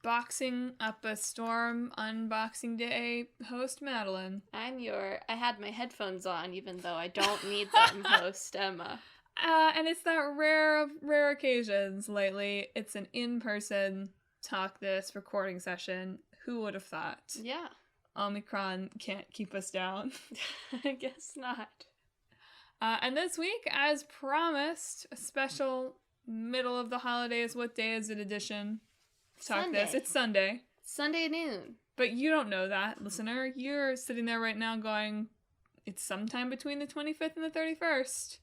boxing up a storm unboxing day host Madelyn. I'm I had my headphones on even though I don't need them host Emma. And it's that rare of rare occasions lately. It's an in-person Talk This recording session. Who would have thought? Yeah. Omicron can't keep us down. I guess not. And this week, as promised, a special middle of the holidays, what day is it edition? Talk Sunday. This. It's Sunday. Sunday noon. But you don't know that, listener. You're sitting there right now going, it's sometime between the 25th and the 31st.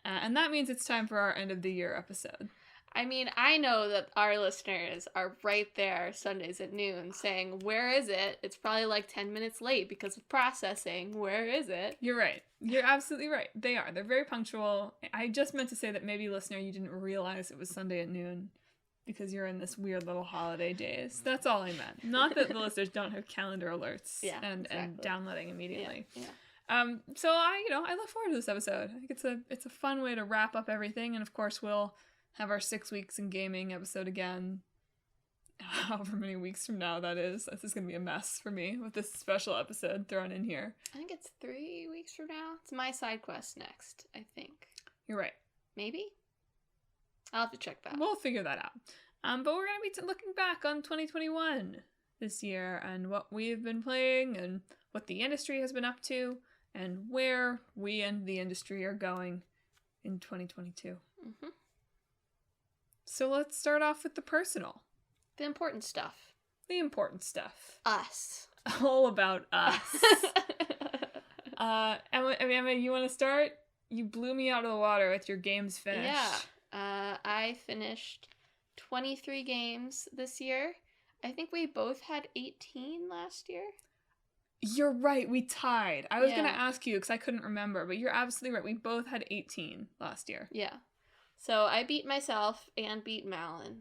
And that means it's time for our end of the year episode. I mean, I know that our listeners are right there Sundays at noon saying, where is it? It's probably like 10 minutes late because of processing. Where is it? You're right. You're absolutely right. They are. They're very punctual. I just meant to say that maybe, listener, you didn't realize it was Sunday at noon because you're in this weird little holiday days. That's all I meant. Not that the listeners don't have calendar alerts and downloading immediately. Yeah. So I look forward to this episode. I think it's a fun way to wrap up everything, and of course we'll have our 6 weeks in gaming episode again. However many weeks from now that is. This is gonna be a mess for me with this special episode thrown in here. I think it's 3 weeks from now. It's my side quest next, I think. You're right. Maybe? I'll have to check that. We'll figure that out. But we're gonna be looking back on 2021 this year and what we've been playing and what the industry has been up to and where we and the industry are going in 2022. Mm-hmm. So let's start off with the personal. The important stuff. The important stuff. Us. All about us. Emma, you want to start? You blew me out of the water with your games finished. Yeah. I finished 23 games this year. I think we both had 18 last year. You're right, we tied. I was going to ask you because I couldn't remember, but you're absolutely right. We both had 18 last year. Yeah. So I beat myself and beat Madelyn.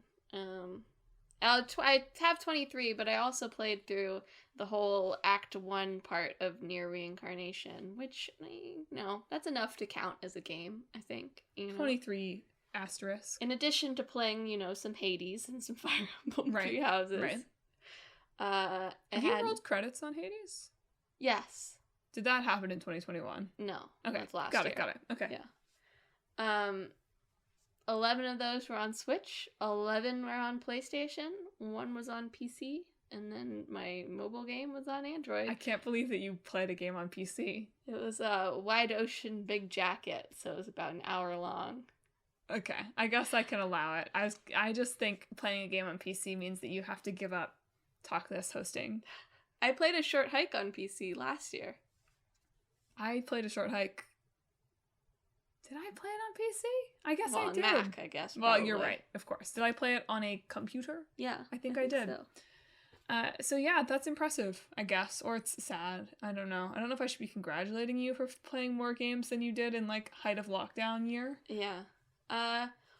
I have 23, but I also played through the whole Act 1 part of Near Reincarnation, which, that's enough to count as a game, I think. 23 asterisk. In addition to playing, some Hades and some Fire Emblem Three Houses. Right. Have you rolled credits on Hades? Yes. Did that happen in 2021? No. Okay. That's last Got year. it. Okay. Yeah. 11 of those were on Switch, 11 were on PlayStation, 1 was on PC, and then my mobile game was on Android. I can't believe that you played a game on PC. It was a Wide Ocean Big Jacket, so it was about an hour long. Okay, I guess I can allow it. I just think playing a game on PC means that you have to give up Talk This hosting. I played a short hike on PC last year. I played a short hike. Did I play it on PC? I guess I did. On Mac, I guess. Well, probably. You're right, of course. Did I play it on a computer? Yeah. I think I did. So. So yeah, that's impressive, I guess. Or it's sad. I don't know. I don't know if I should be congratulating you for playing more games than you did in, height of lockdown year. Yeah.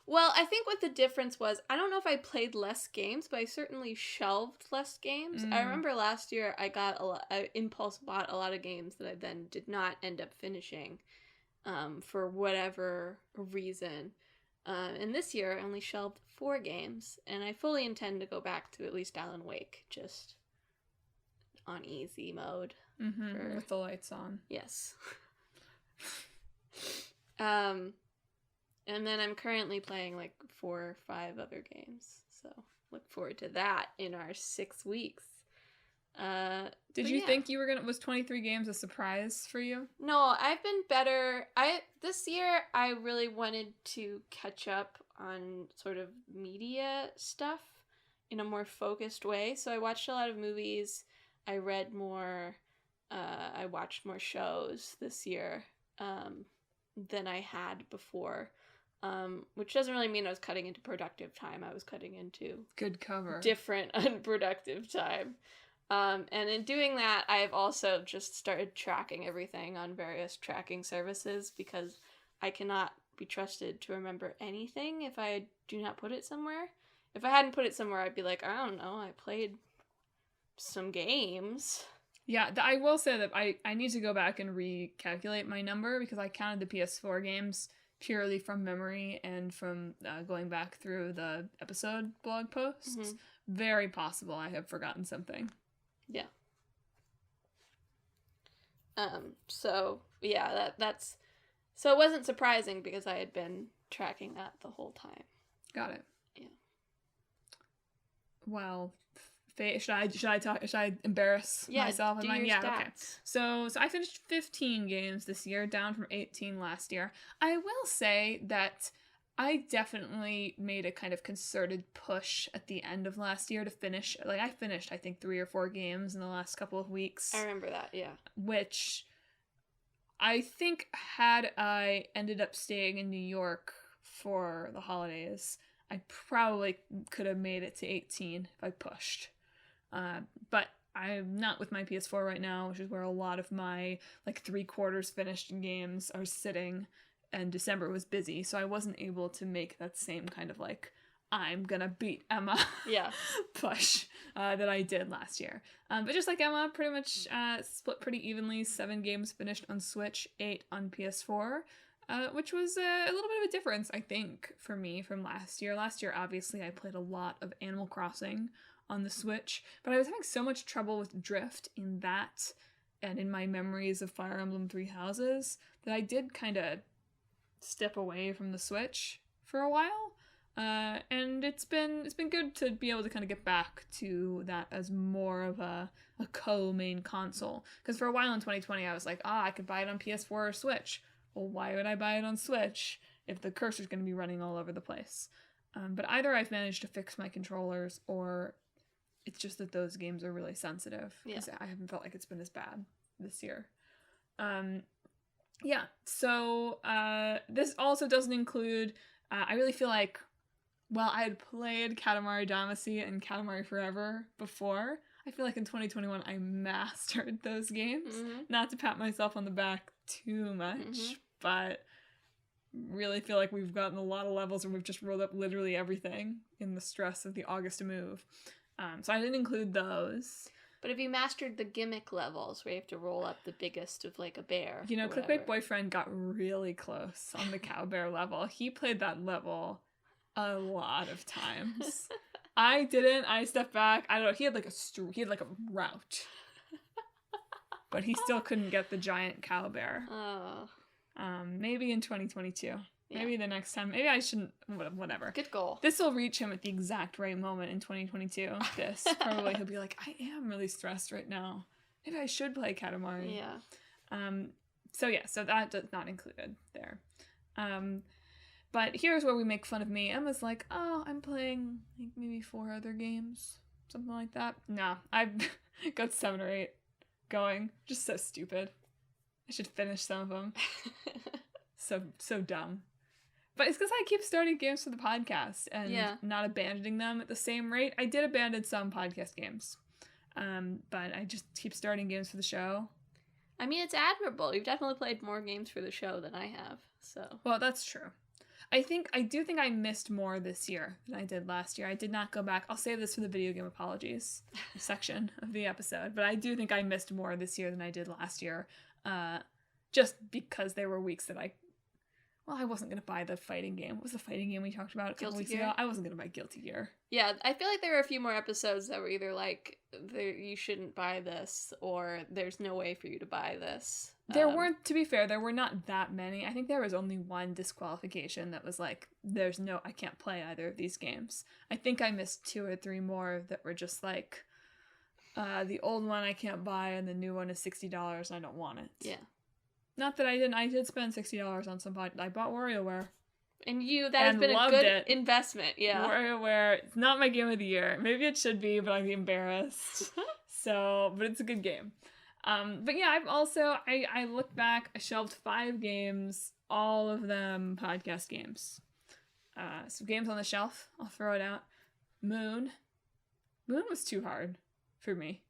Well, I think what the difference was, I don't know if I played less games, but I certainly shelved less games. I remember last year I impulse bought a lot of games that I then did not end up finishing for whatever reason. And this year I only shelved 4 games, and I fully intend to go back to at least Alan Wake, just on easy mode. Mm-hmm, with the lights on. Yes. And then I'm currently playing 4 or 5 other games, so look forward to that in our 6 weeks. Did you think you were was 23 games a surprise for you? No, I've been better. This year I really wanted to catch up on sort of media stuff in a more focused way. So I watched a lot of movies. I read more. I watched more shows this year than I had before. Which doesn't really mean I was cutting into productive time. I was cutting into good cover. Different unproductive time. And in doing that, I've also just started tracking everything on various tracking services because I cannot be trusted to remember anything if I do not put it somewhere. If I hadn't put it somewhere, I'd be like, I don't know, I played some games. Yeah, I will say that I need to go back and recalculate my number because I counted the PS4 games purely from memory and from going back through the episode blog posts. Mm-hmm. very possible I have forgotten something. Yeah. So yeah, that's so it wasn't surprising because I had been tracking that the whole time. Got it. Yeah. Well, should I embarrass myself with mine? Yeah, okay. So I finished 15 games this year, down from 18 last year. I will say that I definitely made a kind of concerted push at the end of last year to finish. Like, I finished, I think, 3 or 4 games in the last couple of weeks. I remember that, yeah. Which I think had I ended up staying in New York for the holidays, I probably could have made it to 18 if I pushed. But I'm not with my PS4 right now, which is where a lot of my, like, 3/4 finished games are sitting. And December was busy, so I wasn't able to make that same kind of, like, I'm gonna beat Emma push that I did last year. But just like Emma, pretty much split pretty evenly. 7 games finished on Switch, 8 on PS4, which was a little bit of a difference, I think, for me from last year. Last year, obviously, I played a lot of Animal Crossing on the Switch, but I was having so much trouble with Drift in that and in my memories of Fire Emblem Three Houses that I did kind of step away from the Switch for a while, and it's been good to be able to kind of get back to that as more of a co-main console, because for a while in 2020 I was like, I could buy it on PS4 or Switch. Well, why would I buy it on Switch if the cursor's going to be running all over the place? But either I've managed to fix my controllers, or it's just that those games are really sensitive, because I haven't felt like it's been as bad this year. Yeah, so this also doesn't include, I really feel like, well, I had played Katamari Damacy and Katamari Forever before. I feel like in 2021 I mastered those games. Not to pat myself on the back too much, but really feel like we've gotten a lot of levels where we've just rolled up literally everything in the stress of the August move. So I didn't include those. But have you mastered the gimmick levels where you have to roll up the biggest of, like, a bear? You know, Clickbait Boyfriend got really close on the cow bear level. He played that level a lot of times. I didn't. I stepped back. I don't know. He had like a route. But he still couldn't get the giant cow bear. Oh. Maybe in 2022. Maybe the next time. Maybe I shouldn't. Whatever. Good goal. This will reach him at the exact right moment in 2022. This. Probably he'll be like, I am really stressed right now. Maybe I should play Katamari. Yeah. So that does not included there. But here's where we make fun of me. Emma's like, I'm playing like maybe 4 other games. Something like that. Nah, I've got 7 or 8 going. Just so stupid. I should finish some of them. So dumb. But it's because I keep starting games for the podcast and not abandoning them at the same rate. I did abandon some podcast games. But I just keep starting games for the show. I mean, it's admirable. You've definitely played more games for the show than I have, so. Well, that's true. I do think I missed more this year than I did last year. I did not go back. I'll save this for the video game apologies section of the episode. But I do think I missed more this year than I did last year. Just because there were weeks that I wasn't going to buy the fighting game. What was the fighting game we talked about a couple weeks ago? I wasn't going to buy Guilty Gear. Yeah, I feel like there were a few more episodes that were either like, you shouldn't buy this, or there's no way for you to buy this. To be fair, there were not that many. I think there was only one disqualification that was like, I can't play either of these games. I think I missed 2 or 3 more that were just like, the old one I can't buy and the new one is $60 and I don't want it. Yeah. Not that I didn't. I did spend $60 on some I bought WarioWare. And that has been a good investment, yeah. WarioWare, it's not my game of the year. Maybe it should be, but I'm embarrassed. But it's a good game. But yeah, I've also, I looked back, I shelved 5 games, all of them podcast games. Some games on the shelf, I'll throw it out. Moon was too hard for me.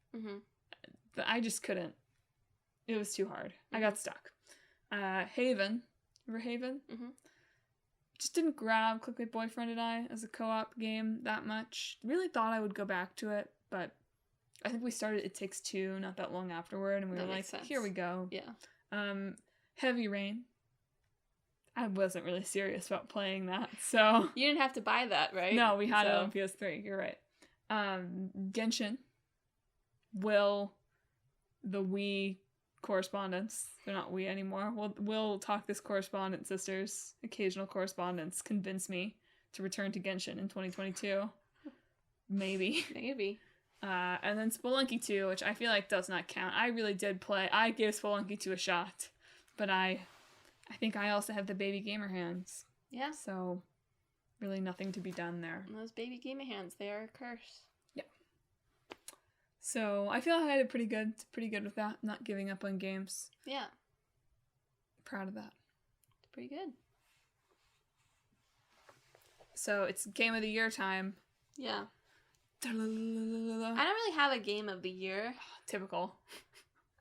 But I just couldn't. It was too hard. I got stuck. Haven. Remember Haven? Just didn't grab Clickbait Boyfriend and I as a co-op game that much. Really thought I would go back to it, but I think we started It Takes Two not that long afterward, and we were like, here we go. Yeah. Heavy Rain. I wasn't really serious about playing that, so... You didn't have to buy that, right? No, we had it on PS3, you're right. Genshin. Will the Wii correspondence, they're not Wii anymore, will Talk This Correspondent sisters, occasional correspondence, convince me to return to Genshin in 2022? Maybe. Maybe. And then Spelunky 2, which I feel like does not count. I really did play. I gave Spelunky 2 a shot, but I think I also have the baby gamer hands. Yeah. So, really nothing to be done there. And those baby gamer hands, they are a curse. Yeah. So, I feel like I did pretty good with that, not giving up on games. Yeah. Proud of that. It's pretty good. So, it's Game of the Year time. Yeah. I I don't really have a game of the year. Typical.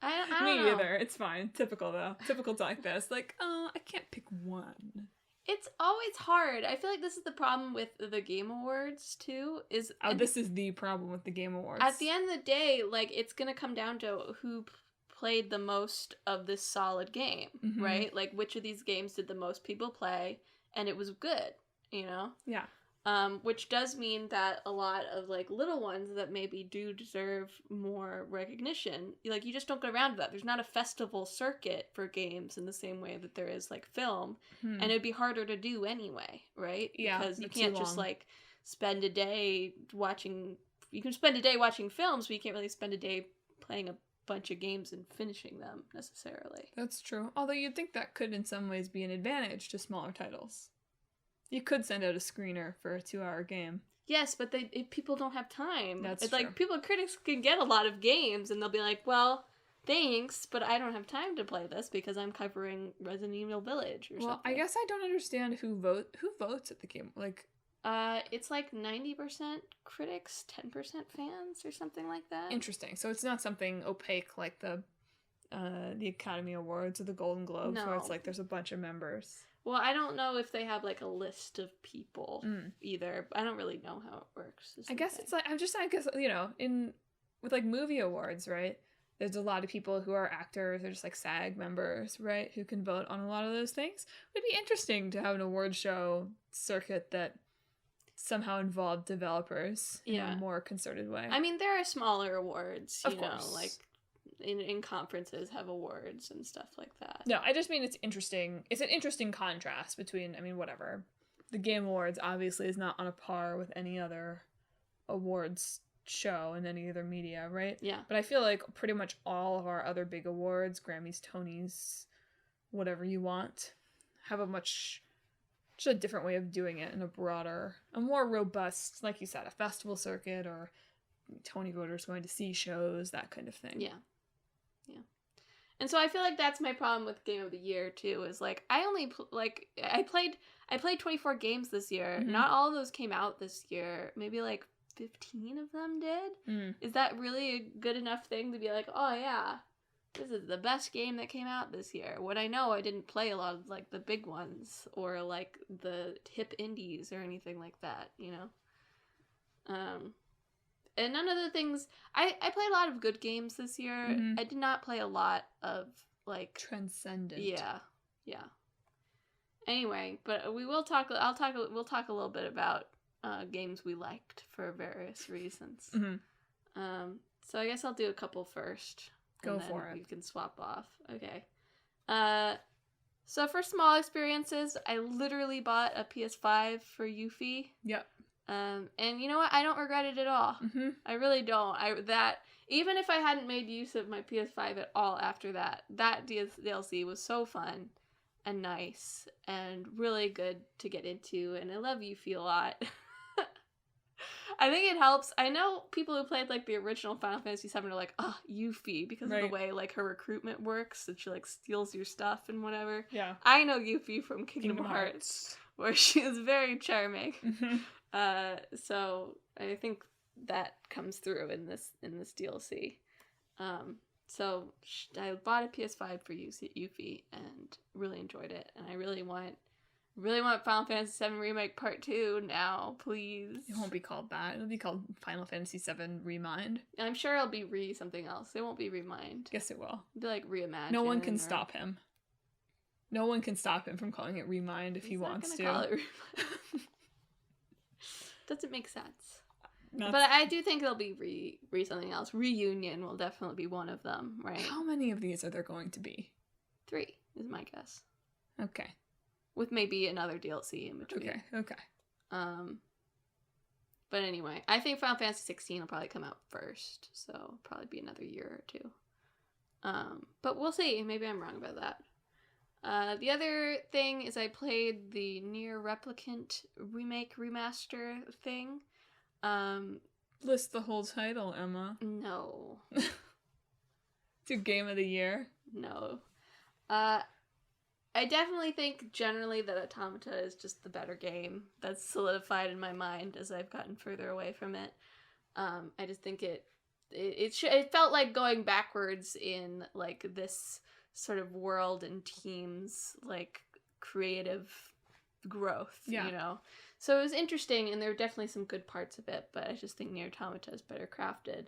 I don't Me know. either. It's fine. Typical, though. Typical like this. Like, I can't pick one. It's always hard. I feel like this is the problem with the Game Awards, too. This is the problem with the Game Awards. At the end of the day, like, it's gonna come down to who played the most of this solid game, Mhm. right? Like, which of these games did the most people play, and it was good, you know? Yeah. Which does mean that a lot of, like, little ones that maybe do deserve more recognition, like, you just don't get around to that. There's not a festival circuit for games in the same way that there is, like, film, and it'd be harder to do anyway, right? Yeah, Because you it's can't too just, long. like, spend a day watching... You can spend a day watching films, but you can't really spend a day playing a bunch of games and finishing them, necessarily. That's true. Although you'd think that could in some ways be an advantage to smaller titles. You could send out a screener for a 2-hour game. Yes, but people don't have time. That's it's true. like critics can get a lot of games and they'll be like, well, thanks, but I don't have time to play this because I'm covering Resident Evil Village or Well, something. I guess I don't understand who votes at the game. Like, it's like 90% critics, 10% fans or something like that. interesting. So it's not something opaque like the Academy Awards or the Golden Globes, where it's No. like there's a bunch of members. Well, I don't know if they have like a list of people either. I don't really know how it works. I guess it's like I guess with like movie awards, right? There's a lot of people who are actors or just like SAG members, right, who can vote on a lot of those things. It would be interesting to have an award show circuit that somehow involved developers in a more concerted way. I mean, there are smaller awards, you Of know, course. like in conferences have awards and stuff like that. No, I just mean it's interesting. It's an interesting contrast between, whatever. The Game Awards obviously is not on a par with any other awards show in any other media, right? Yeah. But I feel like pretty much all of our other big awards, Grammys, Tonys, whatever you want, have just a different way of doing it in a more robust, like you said, a festival circuit or Tony voters going to see shows, that kind of thing. Yeah. And so I feel like that's my problem with Game of the Year too. Is like I only I played 24 games this year. Mhm. Not all of those came out this year. Maybe like 15 of them did. Is that really a good enough thing to be like, oh yeah, this is the best game that came out this year? When I know I didn't play a lot of like the big ones or like the hip indies or anything like that, you know. And none of the things... I played a lot of good games this year. Mhm. I did not play a lot of, like... Transcendent. Yeah. Anyway, but we'll talk a little bit about games we liked for various reasons. Mm-hmm. So I guess I'll do a couple first. Go and then for it. We can swap off. Okay. So for small experiences, I literally bought a PS5 for Yuffie. Yep. And you know what? I don't regret it at all. Mm-hmm. I really don't. Even if I hadn't made use of my PS5 at all after that DLC was so fun and nice and really good to get into, and I love Yuffie a lot. I think it helps. I know people who played like the original Final Fantasy VII are like, oh, Yuffie, because of the way like her recruitment works, and she like steals your stuff and whatever. Yeah. I know Yuffie from Kingdom Hearts, where she is very charming. Mm-hmm. So I think that comes through in this DLC. So I bought a PS5 for Yuffie and really enjoyed it, and I really want Final Fantasy VII Remake Part 2 now, please. It won't be called that. It'll be called Final Fantasy VII Remind. I'm sure it'll be something else. It won't be Remind. Yes, it will. It'll be like Reimagine. No one can stop him. No one can stop him from calling it Remind if he wants to. Call it Remind. Doesn't make sense. But I do think there'll be something else. Reunion will definitely be one of them, right? How many of these are there going to be? 3 is my guess. Okay. With maybe another DLC in between. Okay. But anyway, I think Final Fantasy 16 will probably come out first, so it'll probably be another year or 2. But we'll see. Maybe I'm wrong about that. The other thing is I played the Nier Replicant remake remaster thing. List the whole title, Emma. No. To Game of the Year. No. I definitely think generally that Automata is just the better game. That's solidified in my mind as I've gotten further away from it. I just think it felt like going backwards in like this sort of world and team's like creative growth, you know? So it was interesting, and there were definitely some good parts of it, but I just think Nier Automata is better crafted.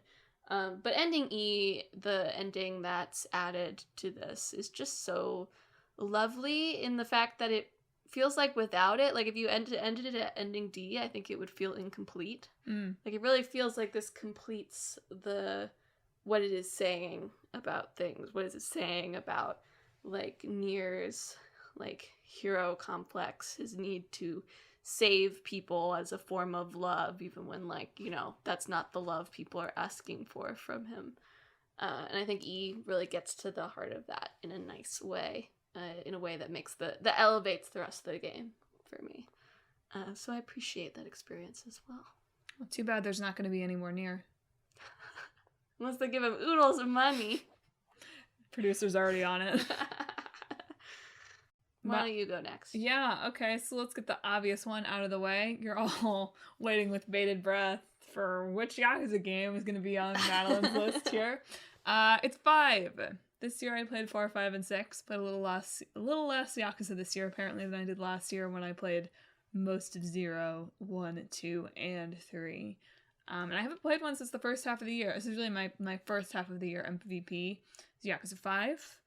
But ending E, the ending that's added to this, is just so lovely in the fact that it feels like without it, like if you ended it at ending D, I think it would feel incomplete. Like it really feels like this completes what it is saying about things. What is it saying about like Nier's like hero complex, his need to save people as a form of love, even when like, you know, that's not the love people are asking for from him. And I think E really gets to the heart of that in a nice way. In a way that makes that elevates the rest of the game for me. So I appreciate that experience as well. Well, too bad there's not going to be any more Nier. Unless they give him oodles of money. Producer's already on it. Why don't you go next? Yeah, okay, so let's get the obvious one out of the way. You're all waiting with bated breath for which Yakuza game is going to be on Madelyn's list here. It's 5. This year I played 4, 5, and 6. Played a little less Yakuza this year apparently than I did last year when I played most of 0, 1, 2, and 3. And I haven't played one since the first half of the year. This is really my first half of the year MVP. It's Yakuza 5.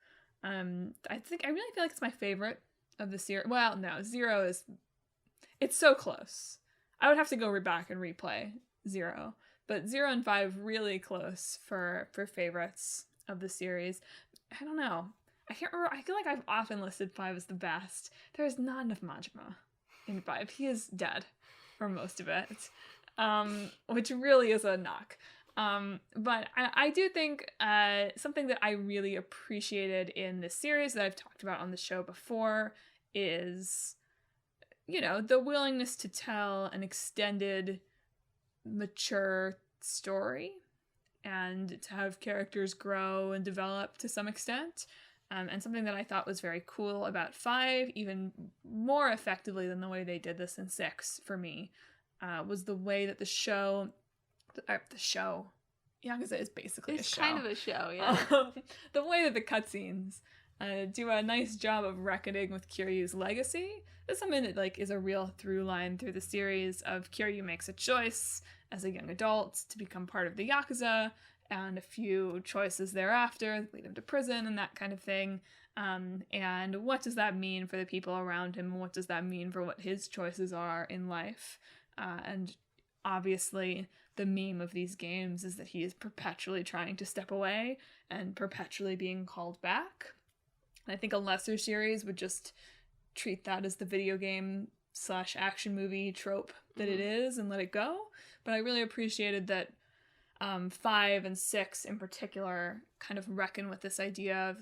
I really feel like it's my favorite of the series. Well, no, 0 it's so close. I would have to go back and replay 0. But 0 and 5 really close for favorites of the series. I don't know. I can't remember. I feel like I've often listed 5 as the best. There is not enough Majima in 5. He is dead for most of it, which really is a knock. But I do think something that I really appreciated in this series that I've talked about on the show before is, you know, the willingness to tell an extended, mature story and to have characters grow and develop to some extent. And something that I thought was very cool about 5, even more effectively than the way they did this in 6 for me, was the way that the show, Yakuza is basically a show. It's kind of a show, yeah. The way that the cutscenes do a nice job of reckoning with Kiryu's legacy is something that like is a real through line through the series of Kiryu makes a choice as a young adult to become part of the Yakuza, and a few choices thereafter lead him to prison and that kind of thing. And what does that mean for the people around him? What does that mean for what his choices are in life? And obviously, the meme of these games is that he is perpetually trying to step away and perpetually being called back. And I think a lesser series would just treat that as the video game / action movie trope that it is and let it go. But I really appreciated that 5 and 6 in particular kind of reckon with this idea of,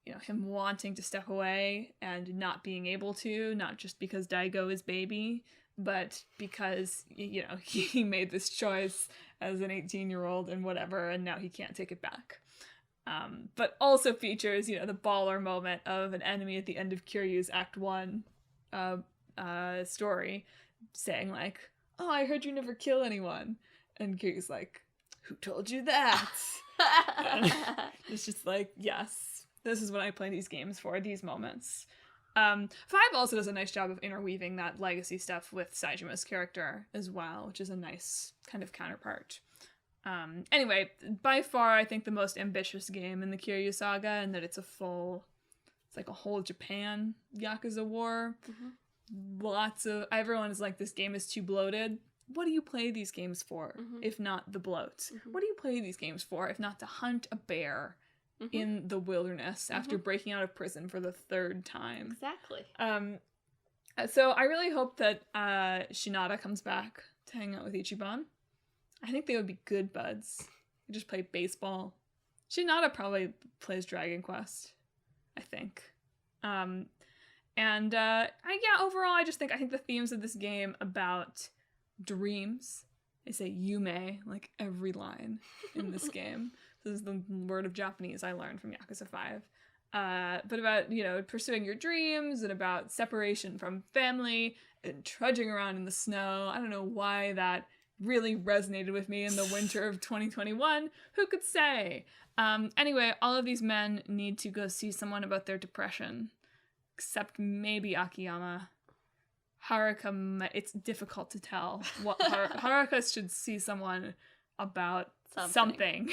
you know, him wanting to step away and not being able to, not just because Daigo is baby, but because, you know, he made this choice as an 18-year-old and whatever, and now he can't take it back. But also features, you know, the baller moment of an enemy at the end of Kiryu's Act 1 story saying like, "Oh, I heard you never kill anyone." And Kiryu's like, "Who told you that?" It's just like, yes, this is what I play these games for, these moments. 5 also does a nice job of interweaving that legacy stuff with Saijima's character as well, which is a nice kind of counterpart. Anyway, by far, I think the most ambitious game in the Kiryu saga, and that it's like a whole Japan Yakuza war. Mm-hmm. Everyone is like, this game is too bloated. what do you play these games for, Mhm. if not the bloat? Mhm. What do you play these games for, if not to hunt a bear Mhm. in the wilderness after breaking out of prison for the 3rd time? Exactly. So I really hope that Shinada comes back to hang out with Ichiban. I think they would be good buds. They just play baseball. Shinada probably plays Dragon Quest, I think. Overall, I think the themes of this game about dreams. They say yume like every line in this game. This is the word of Japanese I learned from Yakuza 5. But about, pursuing your dreams and about separation from family and trudging around in the snow. I don't know why that really resonated with me in the winter of 2021. Who could say? Anyway, all of these men need to go see someone about their depression. Except maybe Akiyama. Haruka, it's difficult to tell. What Haruka should see someone about something.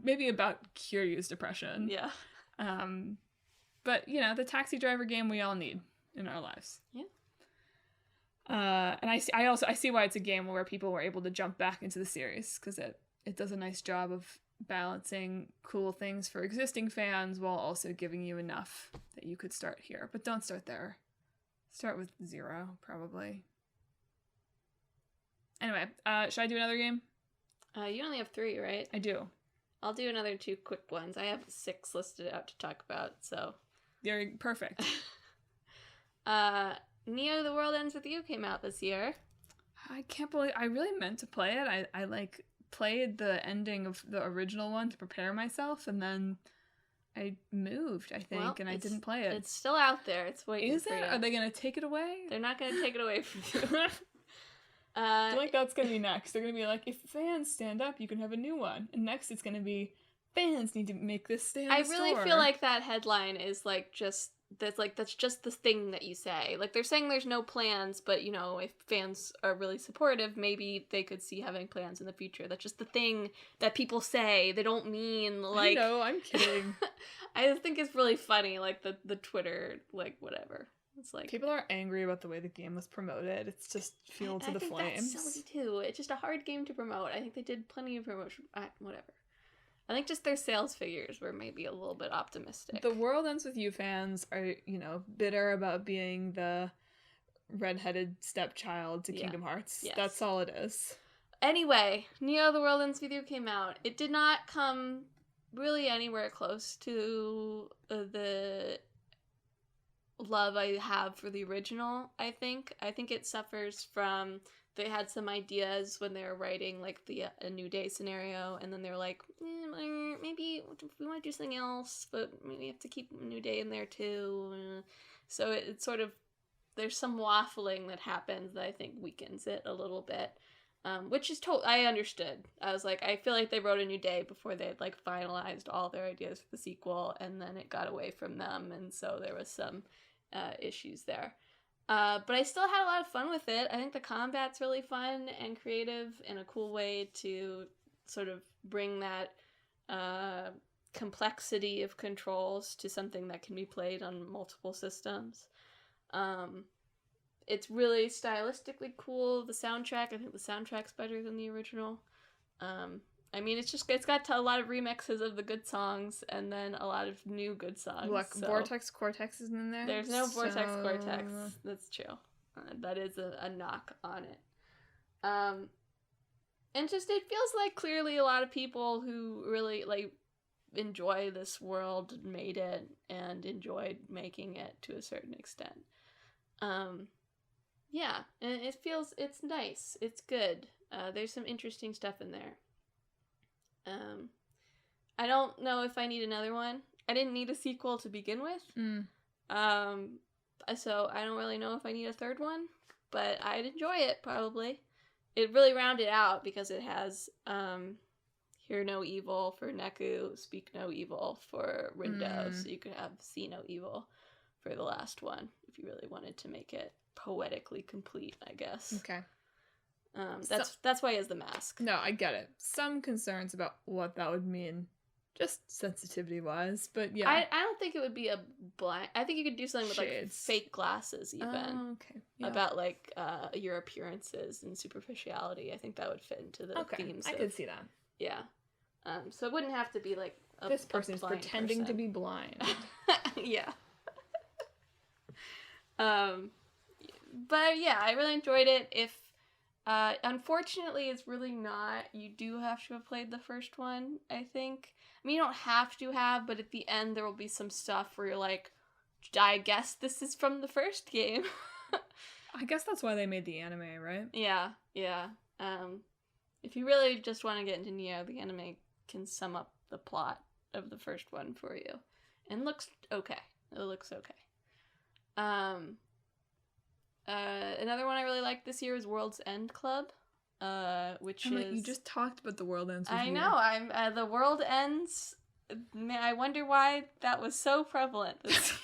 Maybe about Kiryu's depression. Yeah. But, the taxi driver game we all need in our lives. Yeah. And I see why it's a game where people were able to jump back into the series, because it does a nice job of balancing cool things for existing fans while also giving you enough that you could start here. But don't start there. Start with 0, probably. Anyway, should I do another game? You only have 3, right? I do. I'll do another 2 quick ones. I have 6 listed out to talk about, so. You're perfect. Neo: The World Ends With You came out this year. I can't believe I really meant to play it. I played the ending of the original one to prepare myself, and then I moved, I think, and I didn't play it. It's still out there. It's waiting. Is it? Are they gonna take it away? They're not gonna take it away from you. I feel like that's gonna be next. They're gonna be like, if fans stand up, you can have a new one. And next it's gonna be, fans need to make this stay on the store. I really feel like that headline is that's just the thing that you say. Like, they're saying there's no plans, but if fans are really supportive, maybe they could see having plans in the future. That's just the thing that people say. They don't mean like. I know, I'm kidding. I just think it's really funny, like the Twitter, like, whatever. It's like people are angry about the way the game was promoted. It's just fuel to the flames. That's silly too. It's just a hard game to promote. I think they did plenty of promotion. Whatever. I think just their sales figures were maybe a little bit optimistic. The World Ends With You fans are, bitter about being the redheaded stepchild to Kingdom Hearts. Yes. That's all it is. Anyway, Neo: The World Ends With You came out. It did not come really anywhere close to the love I have for the original, I think. I think it suffers from, they had some ideas when they were writing, like, a New Day scenario, and then they were like, maybe we want to do something else, but maybe we have to keep New Day in there too. So it's sort of, there's some waffling that happens that I think weakens it a little bit. Which is I understood. I was like, I feel like they wrote A New Day before they had, like, finalized all their ideas for the sequel, and then it got away from them, and so there was some issues there. But I still had a lot of fun with it. I think the combat's really fun and creative in a cool way to sort of bring that complexity of controls to something that can be played on multiple systems. It's really stylistically cool. The soundtrack, I think the soundtrack's better than the original. It's got a lot of remixes of the good songs and then a lot of new good songs. Look, Vortex Cortex isn't in there? There's no Vortex Cortex. That's true. That is a knock on it. And just, it feels like clearly a lot of people who really, like, enjoy this world made it and enjoyed making it to a certain extent. Yeah, and it's nice. It's good. There's some interesting stuff in there. I don't know if I need another one. I didn't need a sequel to begin with. So I don't really know if I need a third one, but I'd enjoy it, probably. It really rounded out because it has Hear No Evil for Neku, Speak No Evil for Rindo, so you could have See No Evil for the last one if you really wanted to make it poetically complete, I guess. Okay. That's why he has the mask. No, I get it. Some concerns about what that would mean just sensitivity-wise, but yeah. I don't think it would be a blind. I think you could do something with like Shades. fake glasses, even Oh, okay. Yeah. about like your appearances and superficiality. I think that would fit into the themes. I could see that. Yeah. So it wouldn't have to be like this person is pretending to be blind. Yeah. But yeah, I really enjoyed it. If unfortunately, it's really not. You do have to have played the first one, I think. I mean, you don't have to have, but at the end there will be some stuff where you're like, I guess this is from the first game. I guess that's why they made the anime, right? Yeah. If you really just want to get into Neo, the anime can sum up the plot of the first one for you. And looks okay. It looks okay. Another one I really liked this year was World's End Club, which is... you just talked about the World Ends with I you. know, I'm the World Ends... I wonder why that was so prevalent this year.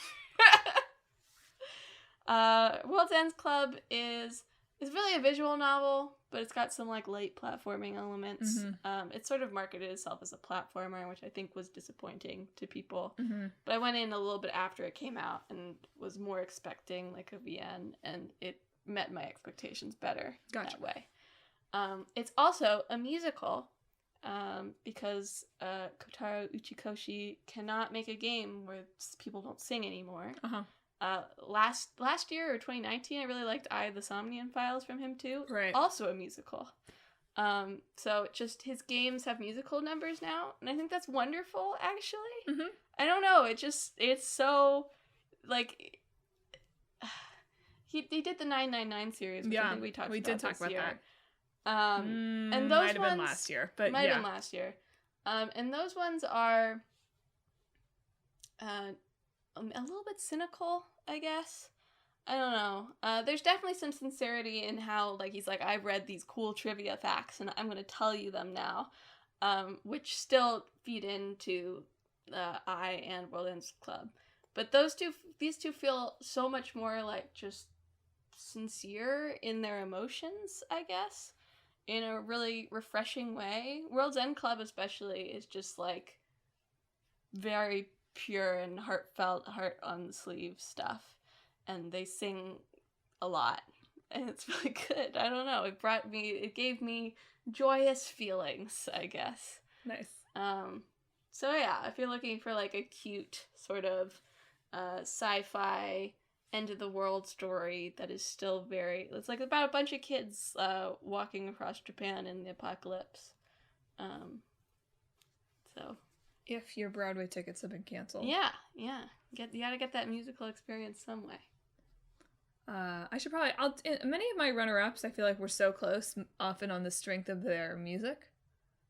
World's Ends Club is really a visual novel, but it's got some like light platforming elements. Mm-hmm. It sort of marketed itself as a platformer, which I think was disappointing to people. Mm-hmm. But I went in a little bit after it came out and was more expecting like a VN, and it met my expectations better that way. It's also a musical, because Kotaro Uchikoshi cannot make a game where people don't sing anymore. Uh-huh. Last year or 2019, I really liked I, the Somnian Files from him too. Right. Also a musical. So just his games have musical numbers now, and I think that's wonderful, actually. Mm-hmm. I don't know, it's so, like, he did the 999 series, which I think we talked about did talk about year. that. And those might have ones... been last year, but might have been last year. And those ones are a little bit cynical, I guess. I don't know. There's definitely some sincerity in how, like, he's like, I've read these cool trivia facts, and I'm going to tell you them now, which still feed into I and World Ends Club. But these two feel so much more, like, just sincere in their emotions, I guess, in a really refreshing way. World's End Club especially is just, like, very pure and heartfelt, heart on the sleeve stuff, and they sing a lot, and it's really good. I don't know, it gave me joyous feelings, I guess. Nice. So yeah, if you're looking for like a cute sort of sci-fi end of the world story that is still it's like about a bunch of kids walking across Japan in the apocalypse. So if your Broadway tickets have been canceled. Yeah. You gotta get that musical experience some way. I should probably... many of my runner-ups, I feel like, were so close, often on the strength of their music.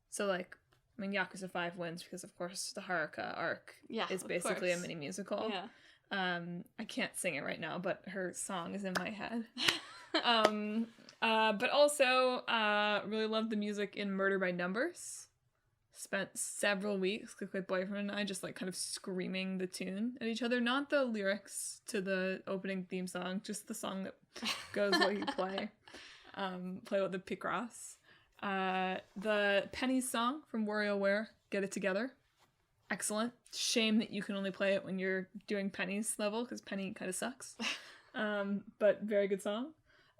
So, like, I mean, Yakuza 5 wins because, of course, the Haruka arc is basically a mini musical. Yeah. I can't sing it right now, but her song is in my head. But also, really loved the music in Murder by Numbers. Spent several weeks with my boyfriend and I just like kind of screaming the tune at each other. Not the lyrics to the opening theme song, just the song that goes while you play. Play with the Picross. The Penny's song from WarioWare, Get It Together. Excellent. Shame that you can only play it when you're doing Penny's level, because Penny kind of sucks. But very good song.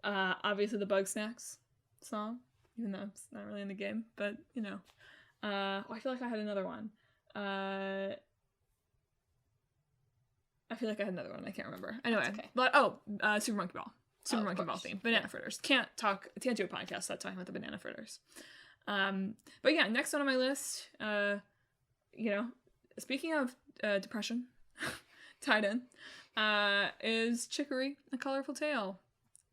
Obviously the Bug Snacks song, even though it's not really in the game, but you know. I feel like I had another one. I feel like I had another one. I can't remember. Anyway, okay. But Super Monkey Ball. Super Monkey Ball theme. Banana Fritters. Can't do a podcast without talking about the Banana Fritters. But yeah, next on my list, speaking of depression, tied in, is Chicory, A Colorful Tale.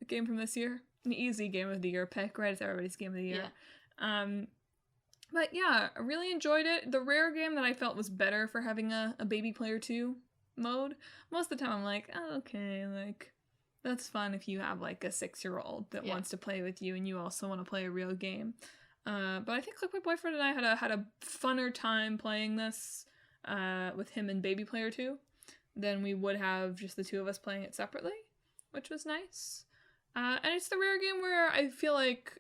A game from this year. An easy game of the year pick, right? It's everybody's game of the year. Yeah. But yeah, I really enjoyed it. The rare game that I felt was better for having a baby player 2 mode. Most of the time I'm like, oh, okay, like, that's fun if you have like a 6-year-old that wants to play with you and you also want to play a real game. But I think like my boyfriend and I had a funner time playing this with him and baby player 2 than we would have just the two of us playing it separately, which was nice. And it's the rare game where I feel like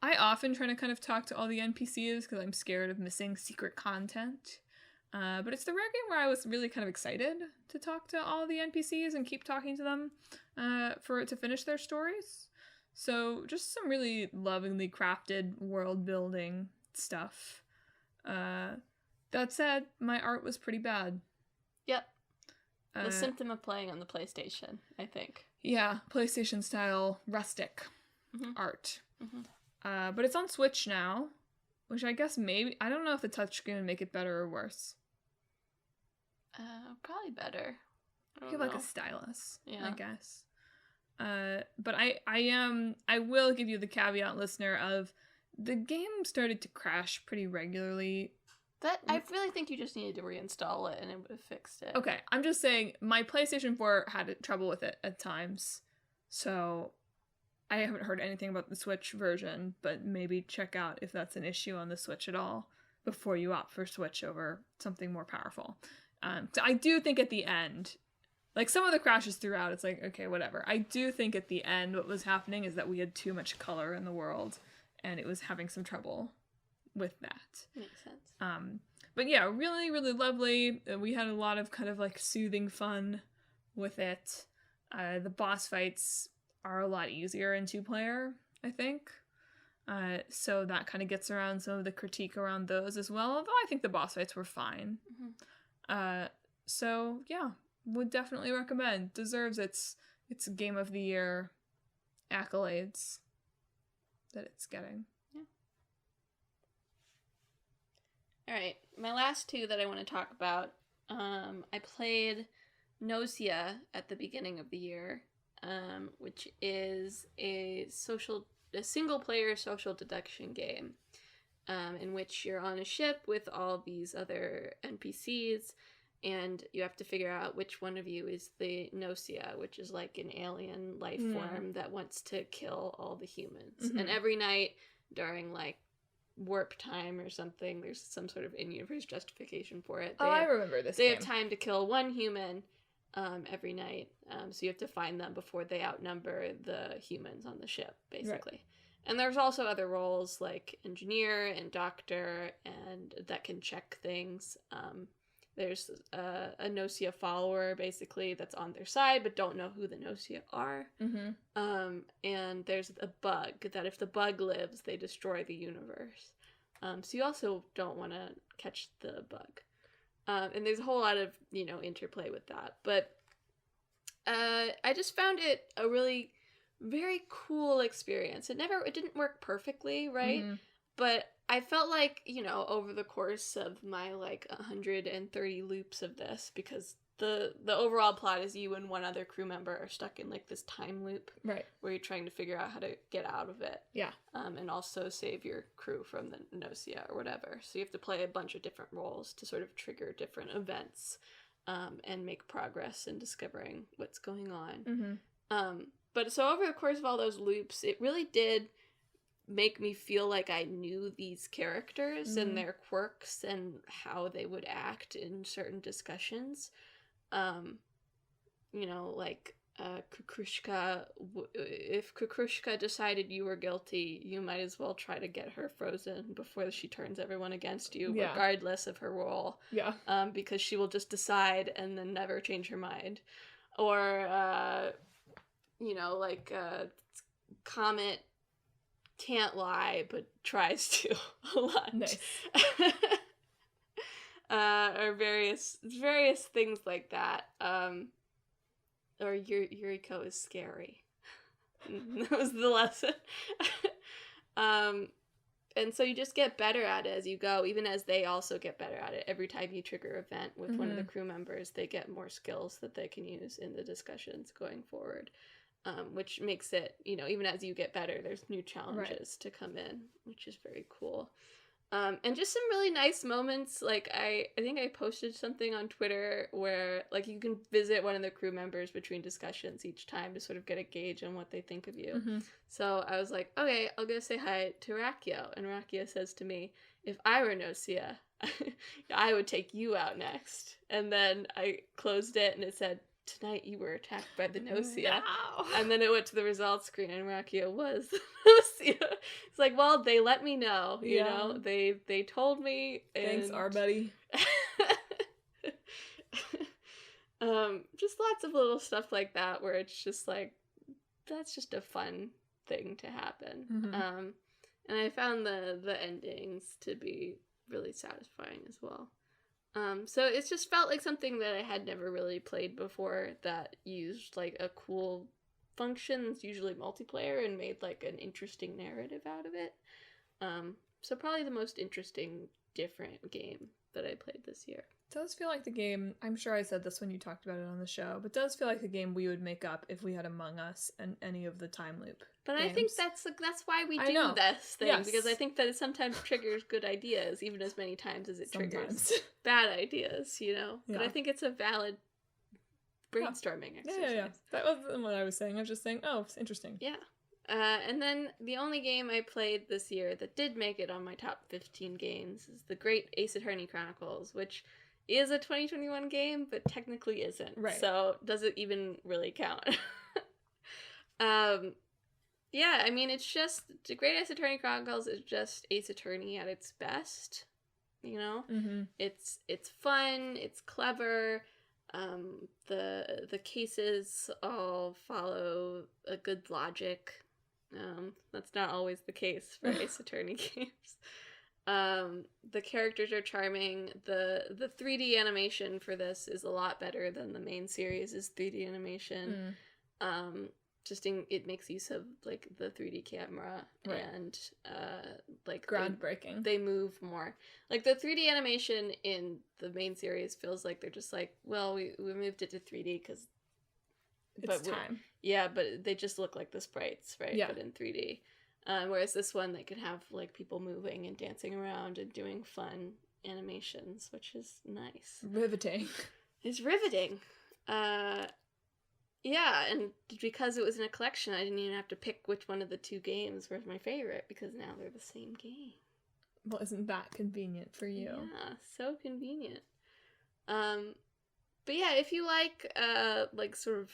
I often try to kind of talk to all the NPCs because I'm scared of missing secret content. But it's the rare game where I was really kind of excited to talk to all the NPCs and keep talking to them for it to finish their stories. So just some really lovingly crafted world building stuff. That said, my art was pretty bad. Yep. The symptom of playing on the PlayStation, I think. Yeah, PlayStation style rustic art. Mm-hmm. But it's on Switch now, which I guess maybe, I don't know if the touchscreen would make it better or worse. Probably better. You have like a stylus, yeah. I guess. But I will give you the caveat, listener, of the game started to crash pretty regularly. That I really think you just needed to reinstall it and it would have fixed it. Okay, I'm just saying my PlayStation 4 had trouble with it at times, so I haven't heard anything about the Switch version, but maybe check out if that's an issue on the Switch at all before you opt for Switch over something more powerful. So I do think at the end, like some of the crashes throughout, it's like, okay, whatever. I do think at the end what was happening is that we had too much color in the world, and it was having some trouble with that. Makes sense. But yeah, really, really lovely. We had a lot of kind of like soothing fun with it. The boss fights are a lot easier in 2-player, I think. So that kind of gets around some of the critique around those as well, although I think the boss fights were fine. So yeah, would definitely recommend. Deserves its Game of the Year accolades that it's getting. All right, my last two that I want to talk about. I played Nausea at the beginning of the year, which is a single-player social deduction game, in which you're on a ship with all these other NPCs, and you have to figure out which one of you is the Nausea, which is like an alien life form that wants to kill all the humans. And every night during like warp time or something, there's some sort of in-universe justification for it. I remember this They game. have time to kill one human every night, so you have to find them before they outnumber the humans on the ship, basically. Right. And there's also other roles like engineer and doctor, and that can check things. There's a Nausea follower, basically, that's on their side, but don't know who the Nausea are. And there's a bug, that if the bug lives, they destroy the universe. So you also don't want to catch the bug. And there's a whole lot of, interplay with that. But I just found it a really very cool experience. It didn't work perfectly, right? But I felt like, over the course of my, 130 loops of this, because the overall plot is you and one other crew member are stuck in, this time loop. Right. Where you're trying to figure out how to get out of it. Yeah. And also save your crew from the Nausea or whatever. So you have to play a bunch of different roles to sort of trigger different events, and make progress in discovering what's going on. But so over the course of all those loops, it really did make me feel like I knew these characters and their quirks and how they would act in certain discussions. Kukrushka, if Kukrushka decided you were guilty, you might as well try to get her frozen before she turns everyone against you, regardless of her role. Yeah. Because she will just decide and then never change her mind. Or, Comet can't lie, but tries to a lot. Nice. Or various things like that. Or Yuriko is scary. That was the lesson. And so you just get better at it as you go, even as they also get better at it. Every time you trigger an event with one of the crew members, they get more skills that they can use in the discussions going forward. Which makes it, even as you get better, there's new challenges to come in, which is very cool. And just some really nice moments. I think I posted something on Twitter where, you can visit one of the crew members between discussions each time to sort of get a gauge on what they think of you. So I was like, okay, I'll go say hi to Rakio. And Rakio says to me, if I were Nausea, I would take you out next. And then I closed it and it said, tonight you were attacked by the Nausea. No. And then it went to the results screen and Rakio was the Nausea. It's like, well, they let me know, you know, they told me. And... Thanks, our buddy. Just lots of little stuff like that where it's just like, that's just a fun thing to happen. Mm-hmm. And I found the endings to be really satisfying as well. So it's just felt like something that I had never really played before that used like a cool function that's usually multiplayer and made like an interesting narrative out of it. So probably the most interesting, different game that I played this year. It does feel like the game, I'm sure I said this when you talked about it on the show, but it does feel like the game we would make up if we had Among Us and any of the time loop But games. I think that's why we I do know. this thing, Yes. because I think that it sometimes triggers good ideas, even as many times as it triggers bad ideas, you know? Yeah. But I think it's a valid brainstorming exercise. Yeah. That wasn't what I was saying. I was just saying, oh, it's interesting. Yeah. And then the only game I played this year that did make it on my top 15 games is the Great Ace Attorney Chronicles, which is a 2021 game, but technically isn't. Right. So does it even really count? Yeah, I mean, it's just, the Great Ace Attorney Chronicles is just Ace Attorney at its best, you know? Mm-hmm. It's fun, it's clever, the cases all follow a good logic. That's not always the case for Ace Attorney games. The characters are charming. The 3D animation for this is a lot better than the main series' 3D animation. It makes use of like the 3D camera, right. And like groundbreaking. They move more. Like the 3D animation in the main series feels like they're just like, well, we moved it to 3D because it's time. Yeah, but they just look like the sprites, right? Yeah. But in 3D. Whereas this one, they can have like people moving and dancing around and doing fun animations, which is nice. Riveting. It's riveting. Yeah, and because it was in a collection, I didn't even have to pick which one of the two games was my favorite, because now they're the same game. Well, isn't that convenient for you? Yeah, so convenient. But yeah, if you like sort of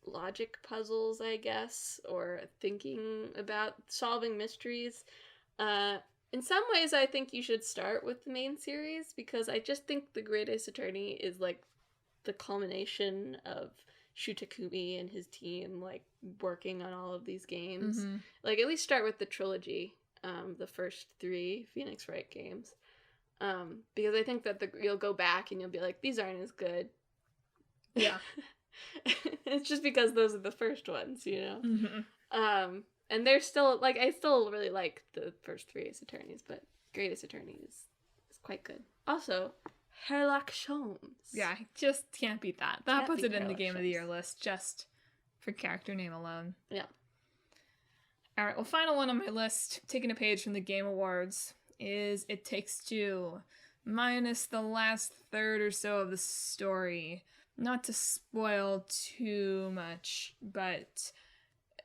logic puzzles, I guess, or thinking about solving mysteries, in some ways I think you should start with the main series, because I just think the Great Ace Attorney is like the culmination of Shu Takumi and his team like working on all of these games. Mm-hmm. Like at least start with the trilogy, the first 3 Phoenix Wright games, because I think that you'll go back and you'll be like, these aren't as good. Yeah. It's just because those are the first ones, you know. Mm-hmm. And they're still like, I still really like the first 3 Ace Attorneys, but Great Ace Attorney is quite good. Also, Sherlock Holmes. Yeah, just can't beat that. That puts it in the Sherlock Game of the Year Holmes. list just for character name alone. Yeah. All right, well, final one on my list, taking a page from the Game Awards, is It Takes Two, minus the last third or so of the story. Not to spoil too much, but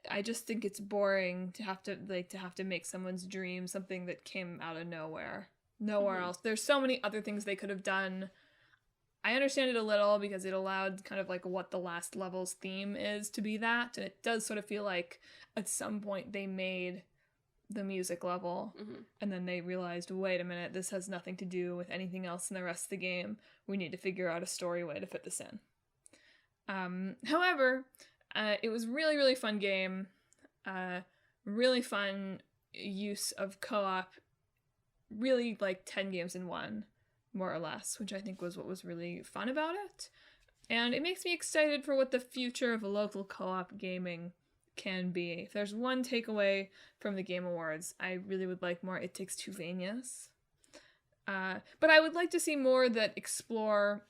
I just think it's boring to have to make someone's dream something that came out of nowhere. Nowhere else. There's so many other things they could have done. I understand it a little because it allowed kind of like what the last level's theme is to be that, and it does sort of feel like at some point they made the music level, and then they realized, wait a minute, this has nothing to do with anything else in the rest of the game. We need to figure out a story way to fit this in. However, it was really, really fun game. Really fun use of co-op. Really like 10 games in one, more or less, which I think was what was really fun about it. And it makes me excited for what the future of local co-op gaming can be. If there's one takeaway from the Game Awards, I really would like more It Takes Two Vanias. But I would like to see more that explore.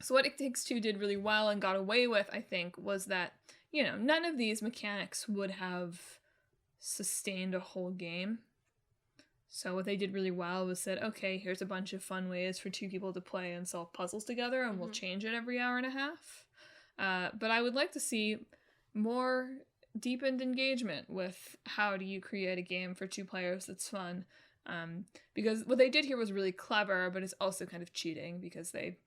So what It Takes Two did really well and got away with, I think, was that, you know, none of these mechanics would have sustained a whole game. So what they did really well was said, okay, here's a bunch of fun ways for 2 people to play and solve puzzles together, and we'll change it every hour and a half. But I would like to see more deepened engagement with how do you create a game for 2 players that's fun. Because what they did here was really clever, but it's also kind of cheating because they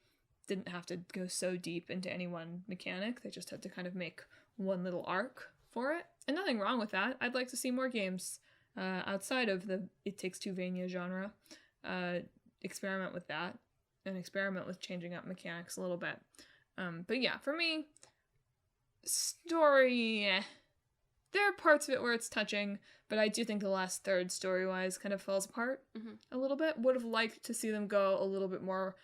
didn't have to go so deep into any one mechanic. They just had to kind of make one little arc for it. And nothing wrong with that. I'd like to see more games outside of the It Takes Two Vania genre. Experiment with that and experiment with changing up mechanics a little bit. But yeah, for me, story, there are parts of it where it's touching, but I do think the last third story-wise kind of falls apart a little bit. Would have liked to see them go a little bit more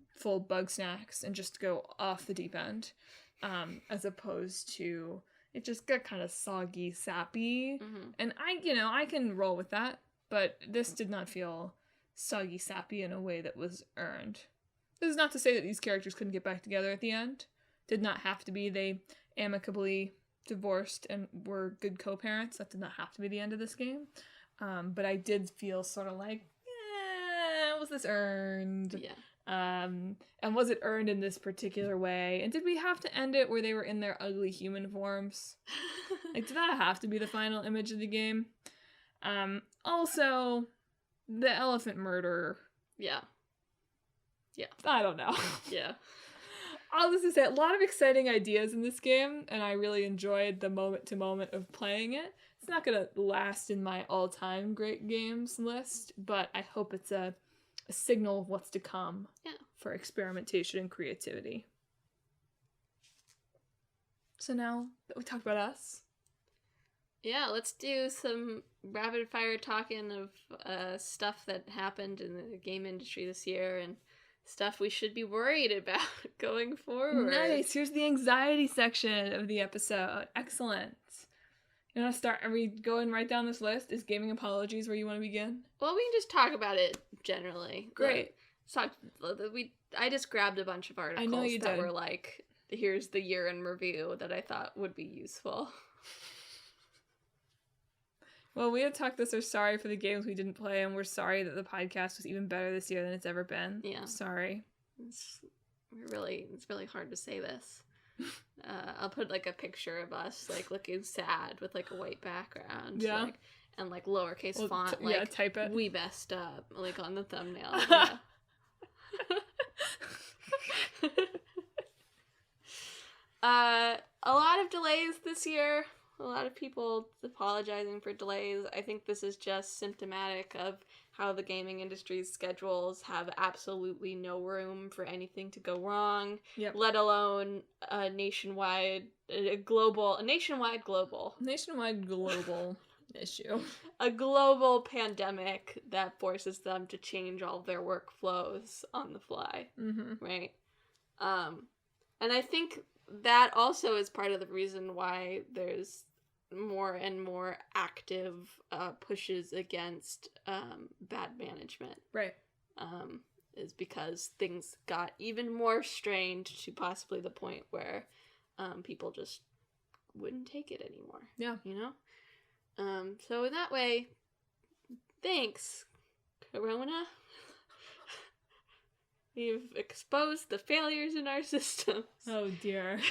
full bug snacks and just go off the deep end, as opposed to it just got kind of soggy, sappy. And I can roll with that, but this did not feel soggy, sappy in a way that was earned. This is not to say that these characters couldn't get back together at the end. Did not have to be. They amicably divorced and were good co-parents. That did not have to be the end of this game. But I did feel sort of like, was this earned? Yeah. And was it earned in this particular way? And did we have to end it where they were in their ugly human forms? Like, did that have to be the final image of the game? Also, the elephant murder. Yeah. I don't know. Yeah. All this to say, a lot of exciting ideas in this game, and I really enjoyed the moment-to-moment of playing it. It's not going to last in my all-time great games list, but I hope it's a signal of what's to come for experimentation and creativity. So now that we talked about us. Yeah, let's do some rapid-fire talking of stuff that happened in the game industry this year and stuff we should be worried about going forward. Nice. Here's the anxiety section of the episode. Excellent. You want to start? Are we going right down this list? Is gaming apologies where you want to begin? Well, we can just talk about it generally. Great. I just grabbed a bunch of articles that did. were like, here's the year in review that I thought would be useful. Well, we had talked this. We're sorry for the games we didn't play, and we're sorry that the podcast was even better this year than it's ever been. Yeah. Sorry. It's really hard to say this. I'll put like a picture of us like looking sad with like a white background. Yeah. Like, and like lowercase font. Type it. We messed up like on the thumbnail. A lot of delays this year. A lot of people apologizing for delays. I think this is just symptomatic of how the gaming industry's schedules have absolutely no room for anything to go wrong, let alone a nationwide global issue. A global pandemic that forces them to change all their workflows on the fly, right? And I think that also is part of the reason why there's more and more active pushes against bad management. Right. Is because things got even more strained to possibly the point where people just wouldn't take it anymore. Yeah. You know? So in that way, thanks, Corona. You've exposed the failures in our systems. Oh dear.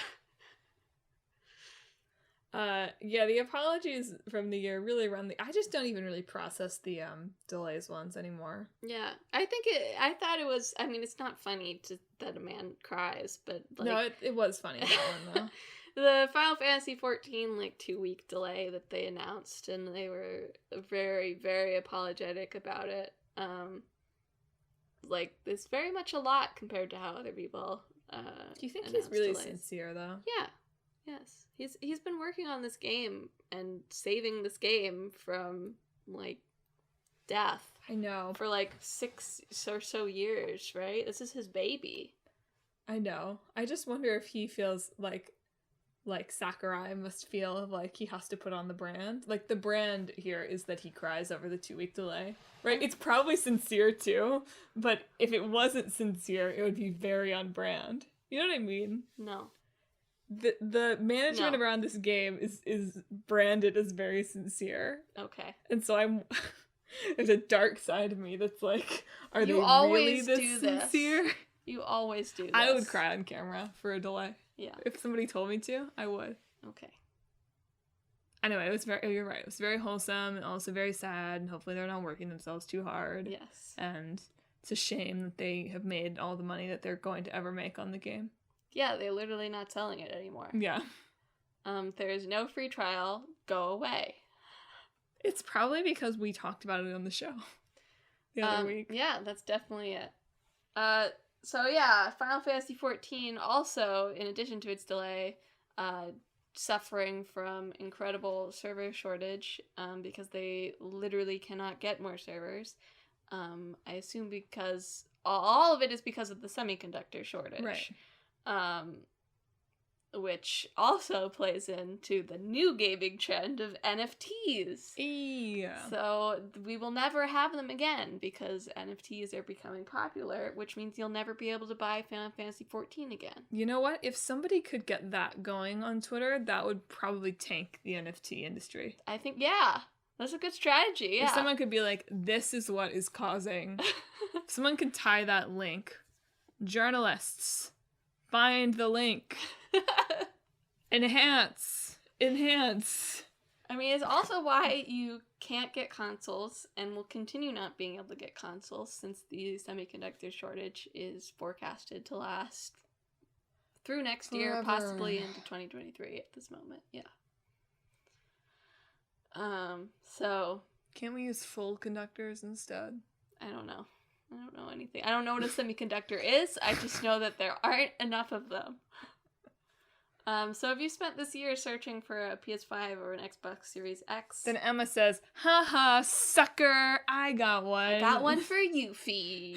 The apologies from the year really run I just don't even really process the delays ones anymore. Yeah, I thought it was, I mean, it's not funny that a man cries, but like... No, it was funny, that one, though. The Final Fantasy 14, 2-week delay that they announced, and they were very, very apologetic about it. It's very much a lot compared to how other people Do you think he's really delays. sincere, though? Yeah. Yes. He's been working on this game and saving this game from, death. I know. For, 6 or so years, right? This is his baby. I know. I just wonder if he feels like Sakurai must feel of he has to put on the brand. The brand here is that he cries over the 2-week delay. Right? It's probably sincere too, but if it wasn't sincere, it would be very on brand. You know what I mean? No. The management around this game is branded as very sincere. Okay. And so there's a dark side of me that's are you they always really this do sincere? This. You always do this. I would cry on camera for a delay. Yeah. If somebody told me to, I would. Okay. Anyway, you're right. It was very wholesome and also very sad, and hopefully they're not working themselves too hard. Yes. And it's a shame that they have made all the money that they're going to ever make on the game. Yeah, they're literally not selling it anymore. Yeah. There's no free trial. Go away. It's probably because we talked about it on the show the other week. Yeah, that's definitely it. So yeah, Final Fantasy XIV also, in addition to its delay, suffering from incredible server shortage because they literally cannot get more servers. I assume because all of it is because of the semiconductor shortage. Right. Which also plays into the new gaming trend of NFTs. Yeah. So we will never have them again because NFTs are becoming popular, which means you'll never be able to buy Final Fantasy XIV again. You know what? If somebody could get that going on Twitter, that would probably tank the NFT industry. I think, yeah, that's a good strategy, yeah. If someone could be like, this is what is causing... if someone could tie that link. Journalists, find the link. Enhance. I mean, it's also why you can't get consoles and will continue not being able to get consoles since the semiconductor shortage is forecasted to last through next year, Forever. possibly into 2023 at this moment. Yeah. So Can't we use full conductors instead? I don't know. I don't know anything. I don't know what a semiconductor is. I just know that there aren't enough of them. So if you spent this year searching for a PS5 or an Xbox Series X, Then Emma says, haha, sucker, I got one. I got one for you, Fee.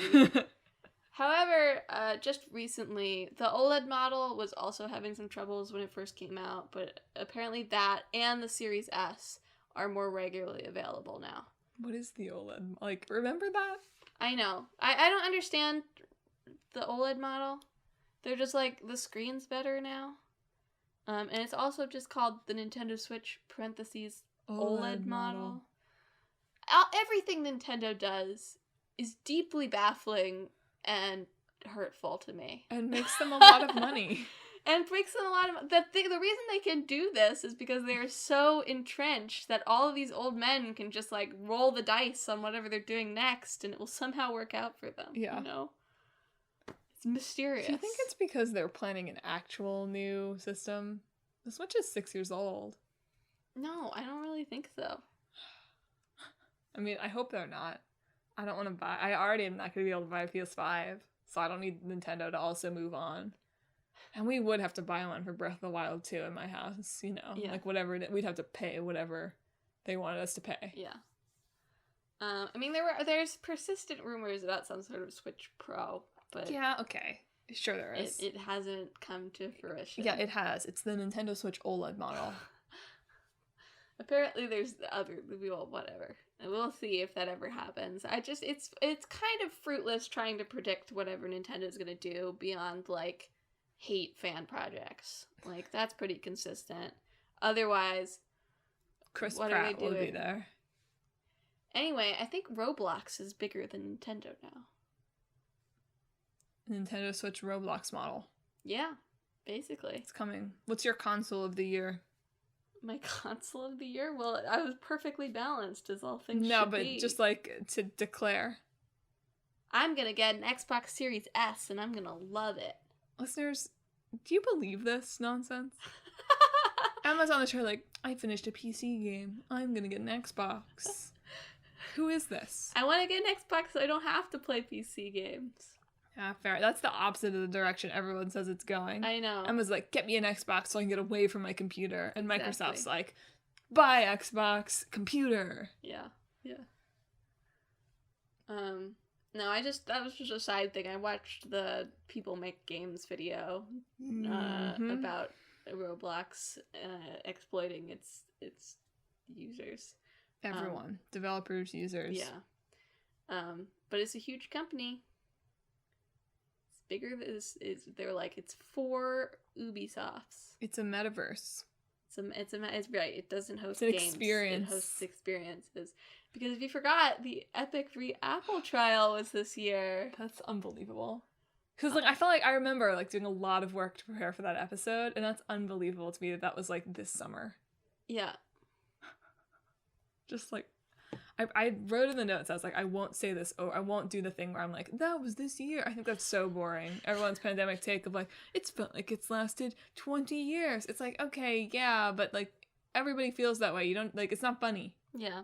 However, just recently, the OLED model was also having some troubles when it first came out, but apparently that and the Series S are more regularly available now. What is the OLED? Like, remember that? I know. I don't understand the OLED model. They're just like, the screen's better now. And it's also just called the Nintendo Switch parentheses OLED model. Everything Nintendo does is deeply baffling and hurtful to me. And makes them a lot of money. And makes them a lot of... The reason they can do this is because they are so entrenched that all of these old men can just, like, roll the dice on whatever they're doing next, and it will somehow work out for them. Yeah. You know? It's mysterious. Do you think it's because they're planning an actual new system? The Switch is 6 years old. No, I don't really think so. I mean, I hope they're not. I don't want to buy... I already am not going to be able to buy a PS5, so I don't need Nintendo to also move on. And we would have to buy one for Breath of the Wild 2 in my house, you know? Yeah. Like, whatever... We'd have to pay whatever they wanted us to pay. Yeah. I mean, there's persistent rumors about some sort of Switch Pro, but... Yeah, okay. Sure there is. It hasn't come to fruition. Yeah, it has. It's the Nintendo Switch OLED model. Apparently there's the other... Well, whatever. And we'll see if that ever happens. It's kind of fruitless trying to predict whatever Nintendo's gonna do beyond, like, hate fan projects. Like, that's pretty consistent. Otherwise... Chris what Pratt are we will be doing? there. Anyway, I think Roblox is bigger than Nintendo now. Nintendo Switch Roblox model. Yeah, basically. It's coming. What's your console of the year? My console of the year? Well, I was perfectly balanced as all things No, should but be. just like to declare. I'm gonna get an Xbox Series S and I'm gonna love it. Listeners, do you believe this nonsense? Emma's on the show like, I finished a PC game. I'm gonna get an Xbox. Who is this? I want to get an Xbox so I don't have to play PC games. Yeah, fair. That's the opposite of the direction everyone says it's going. I know. Emma's like, get me an Xbox so I can get away from my computer. And Exactly. Microsoft's like, buy Xbox, computer. Yeah. No, that was just a side thing. I watched the People Make Games video about Roblox exploiting its users. Everyone. Developers, users. Yeah. But it's a huge company. It's bigger than they're like, it's for Ubisofts. It's a metaverse. It's right. It doesn't host It's an games. experience. It hosts experiences. Because if you forgot, the Epic Free Apple trial was this year. That's unbelievable. Because, like, I felt like I remember, like, doing a lot of work to prepare for that episode, and that's unbelievable to me that was, like, this summer. Yeah. Just, like, I wrote in the notes, I was like, I won't say this, or I won't do the thing where I'm like, that was this year. I think that's so boring. Everyone's pandemic take of, like, it's felt like it's lasted 20 years. It's like, okay, yeah, but, like, everybody feels that way. You don't, like, it's not funny. Yeah.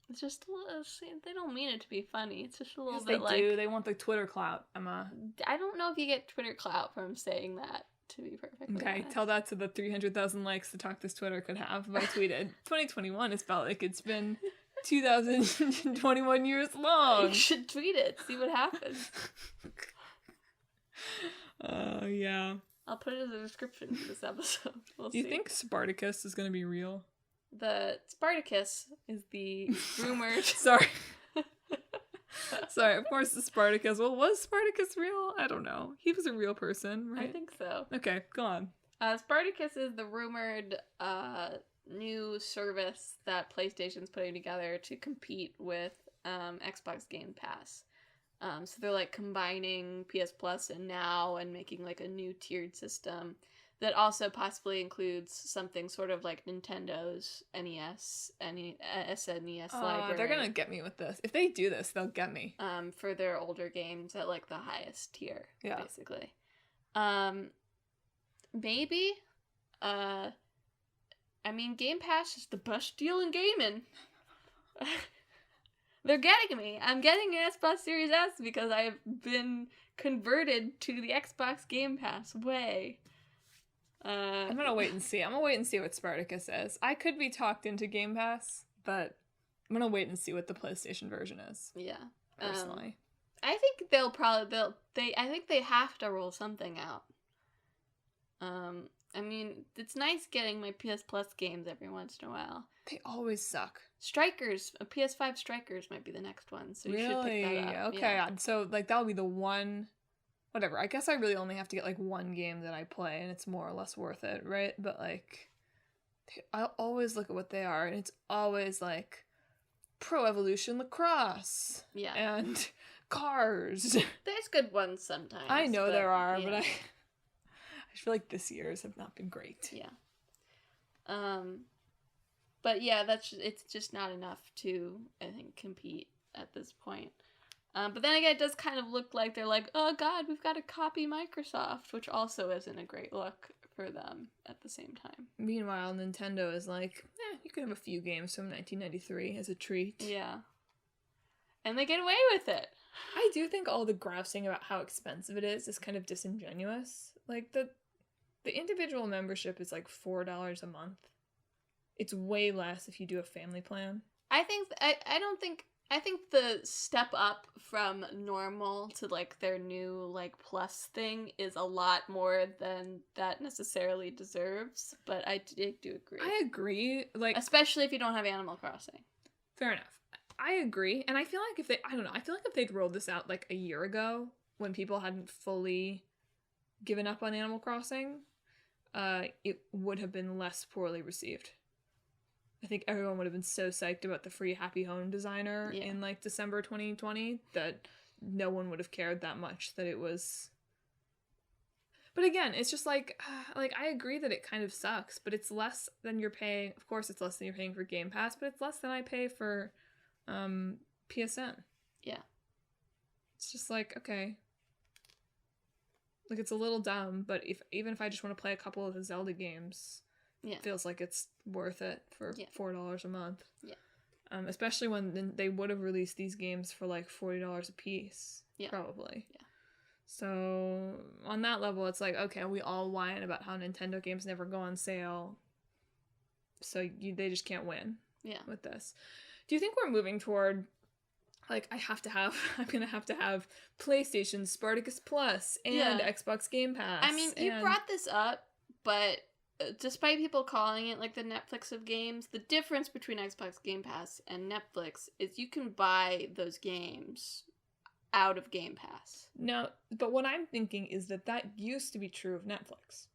It's just a little, they don't mean it to be funny. It's just a little Yes, bit they do. They want the Twitter clout, Emma. I don't know if you get Twitter clout from saying that, to be perfectly Okay, honest. tell that to the 300,000 likes the Talk This Twitter could have if I tweeted. 2021 has felt like it's been 2021 years long. You should tweet it. See what happens. Yeah. I'll put it in the description of this episode. We'll Do you see. think Spartacus is going to be real? The Spartacus is the rumored... Sorry. Sorry, of course the Spartacus. Well, was Spartacus real? I don't know. He was a real person, right? I think so. Okay, go on. Spartacus is the rumored new service that PlayStation's putting together to compete with Xbox Game Pass. So they're like combining PS Plus and Now and making like a new tiered system that also possibly includes something sort of like Nintendo's NES, SNES library. They're gonna get me with this. If they do this, they'll get me. For their older games at like the highest tier, basically. Maybe. I mean, Game Pass is the best deal in gaming. They're getting me. I'm getting an Xbox Series S because I've been converted to the Xbox Game Pass way. I'm gonna wait and see. I'm gonna wait and see what Spartacus is. I could be talked into Game Pass, but I'm gonna wait and see what the PlayStation version is. Yeah. Personally. I think I think they have to roll something out. I mean, it's nice getting my PS Plus games every once in a while. They always suck. Strikers, a PS5 Strikers might be the next one, so you should pick that up. Okay, yeah. so like that'll be the one. Whatever. I guess I really only have to get like one game that I play, and it's more or less worth it, right? But like, I always look at what they are, and it's always like Pro Evolution Lacrosse, and Cars. There's good ones sometimes. I know there are, but I feel like this year's have not been great. Yeah. But yeah, it's just not enough to, I think, compete at this point. But then again, it does kind of look like they're like, oh god, we've got to copy Microsoft, which also isn't a great look for them at the same time. Meanwhile, Nintendo is like, you can have a few games from 1993 as a treat. Yeah. And they get away with it. I do think all the grousing about how expensive it is kind of disingenuous. Like, the individual membership is like $4 a month. It's way less if you do a family plan. I think the step up from normal to like their new like plus thing is a lot more than that necessarily deserves, but I do agree. I agree, like especially if you don't have Animal Crossing. Fair enough. I agree, and I feel like if they'd rolled this out like a year ago when people hadn't fully given up on Animal Crossing, it would have been less poorly received. I think everyone would have been so psyched about the free Happy Home designer in like December 2020 that no one would have cared that much that it was. But again, it's just like I agree that it kind of sucks, but it's less than you're paying. Of course, it's less than you're paying for Game Pass, but it's less than I pay for PSN. Yeah. It's just like, okay. Like, it's a little dumb, but even if I just want to play a couple of the Zelda games, it feels like it's worth it for $4 a month. Yeah. Especially when they would have released these games for like $40 a piece. Yeah. Probably. Yeah. So on that level, it's like, okay, we all whine about how Nintendo games never go on sale. So they just can't win. Yeah. With this. Do you think we're moving toward, like, I'm gonna have to have PlayStation Spartacus Plus and Xbox Game Pass? I mean, you brought this up, but despite people calling it like the Netflix of games, the difference between Xbox Game Pass and Netflix is you can buy those games out of Game Pass. No, but what I'm thinking is that used to be true of Netflix.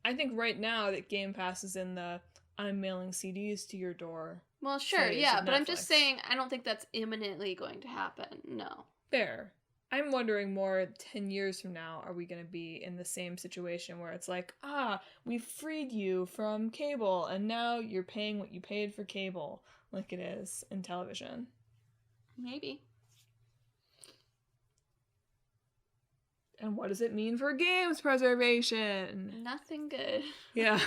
I think right now that Game Pass is in the I'm mailing CDs to your door. Well, sure, yeah, but I'm just saying I don't think that's imminently going to happen. No. Fair. I'm wondering more 10 years from now, are we going to be in the same situation where it's like, we freed you from cable and now you're paying what you paid for cable, like it is in television? Maybe. And what does it mean for games preservation? Nothing good. Yeah.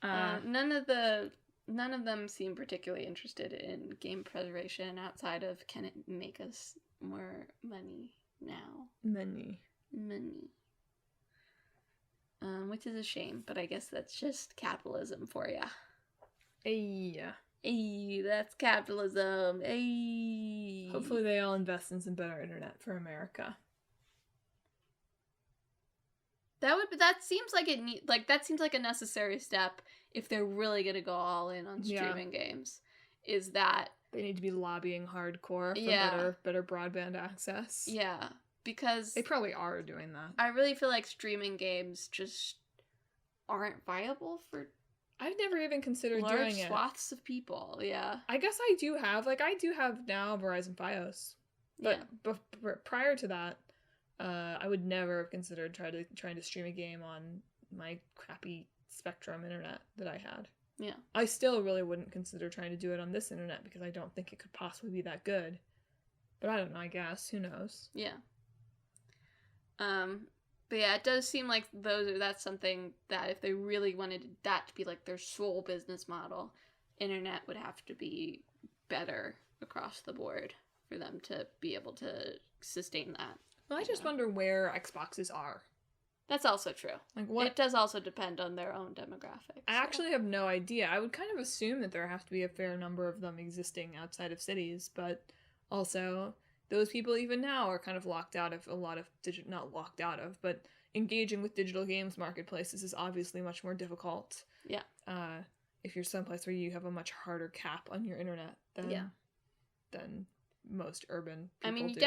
None of the none of them seem particularly interested in game preservation outside of can it make us more money now? Money. Which is a shame, but I guess that's just capitalism for ya. Yeah. Hey, that's capitalism. Hey. Hopefully they all invest in some better internet for America. That seems like that seems like a necessary step if they're really gonna go all in on streaming games. Is that they need to be lobbying hardcore for better broadband access. Yeah, because they probably are doing that. I really feel like streaming games just aren't viable for I've never even considered doing it. Large swaths of people, yeah. I guess I do have now Verizon Fios. But prior to that, I would never have considered trying to stream a game on my crappy Spectrum internet that I had. Yeah. I still really wouldn't consider trying to do it on this internet because I don't think it could possibly be that good. But I don't know, I guess. Who knows? Yeah. But yeah, it does seem like that's something that if they really wanted that to be like their sole business model, internet would have to be better across the board for them to be able to sustain that. Well, I just wonder where Xboxes are. That's also true. Like what? It does also depend on their own demographics. I actually have no idea. I would kind of assume that there have to be a fair number of them existing outside of cities, but also those people even now are kind of locked out of a lot of not locked out of, but engaging with digital games marketplaces is obviously much more difficult. Yeah. If you're someplace where you have a much harder cap on your internet than most urban people do.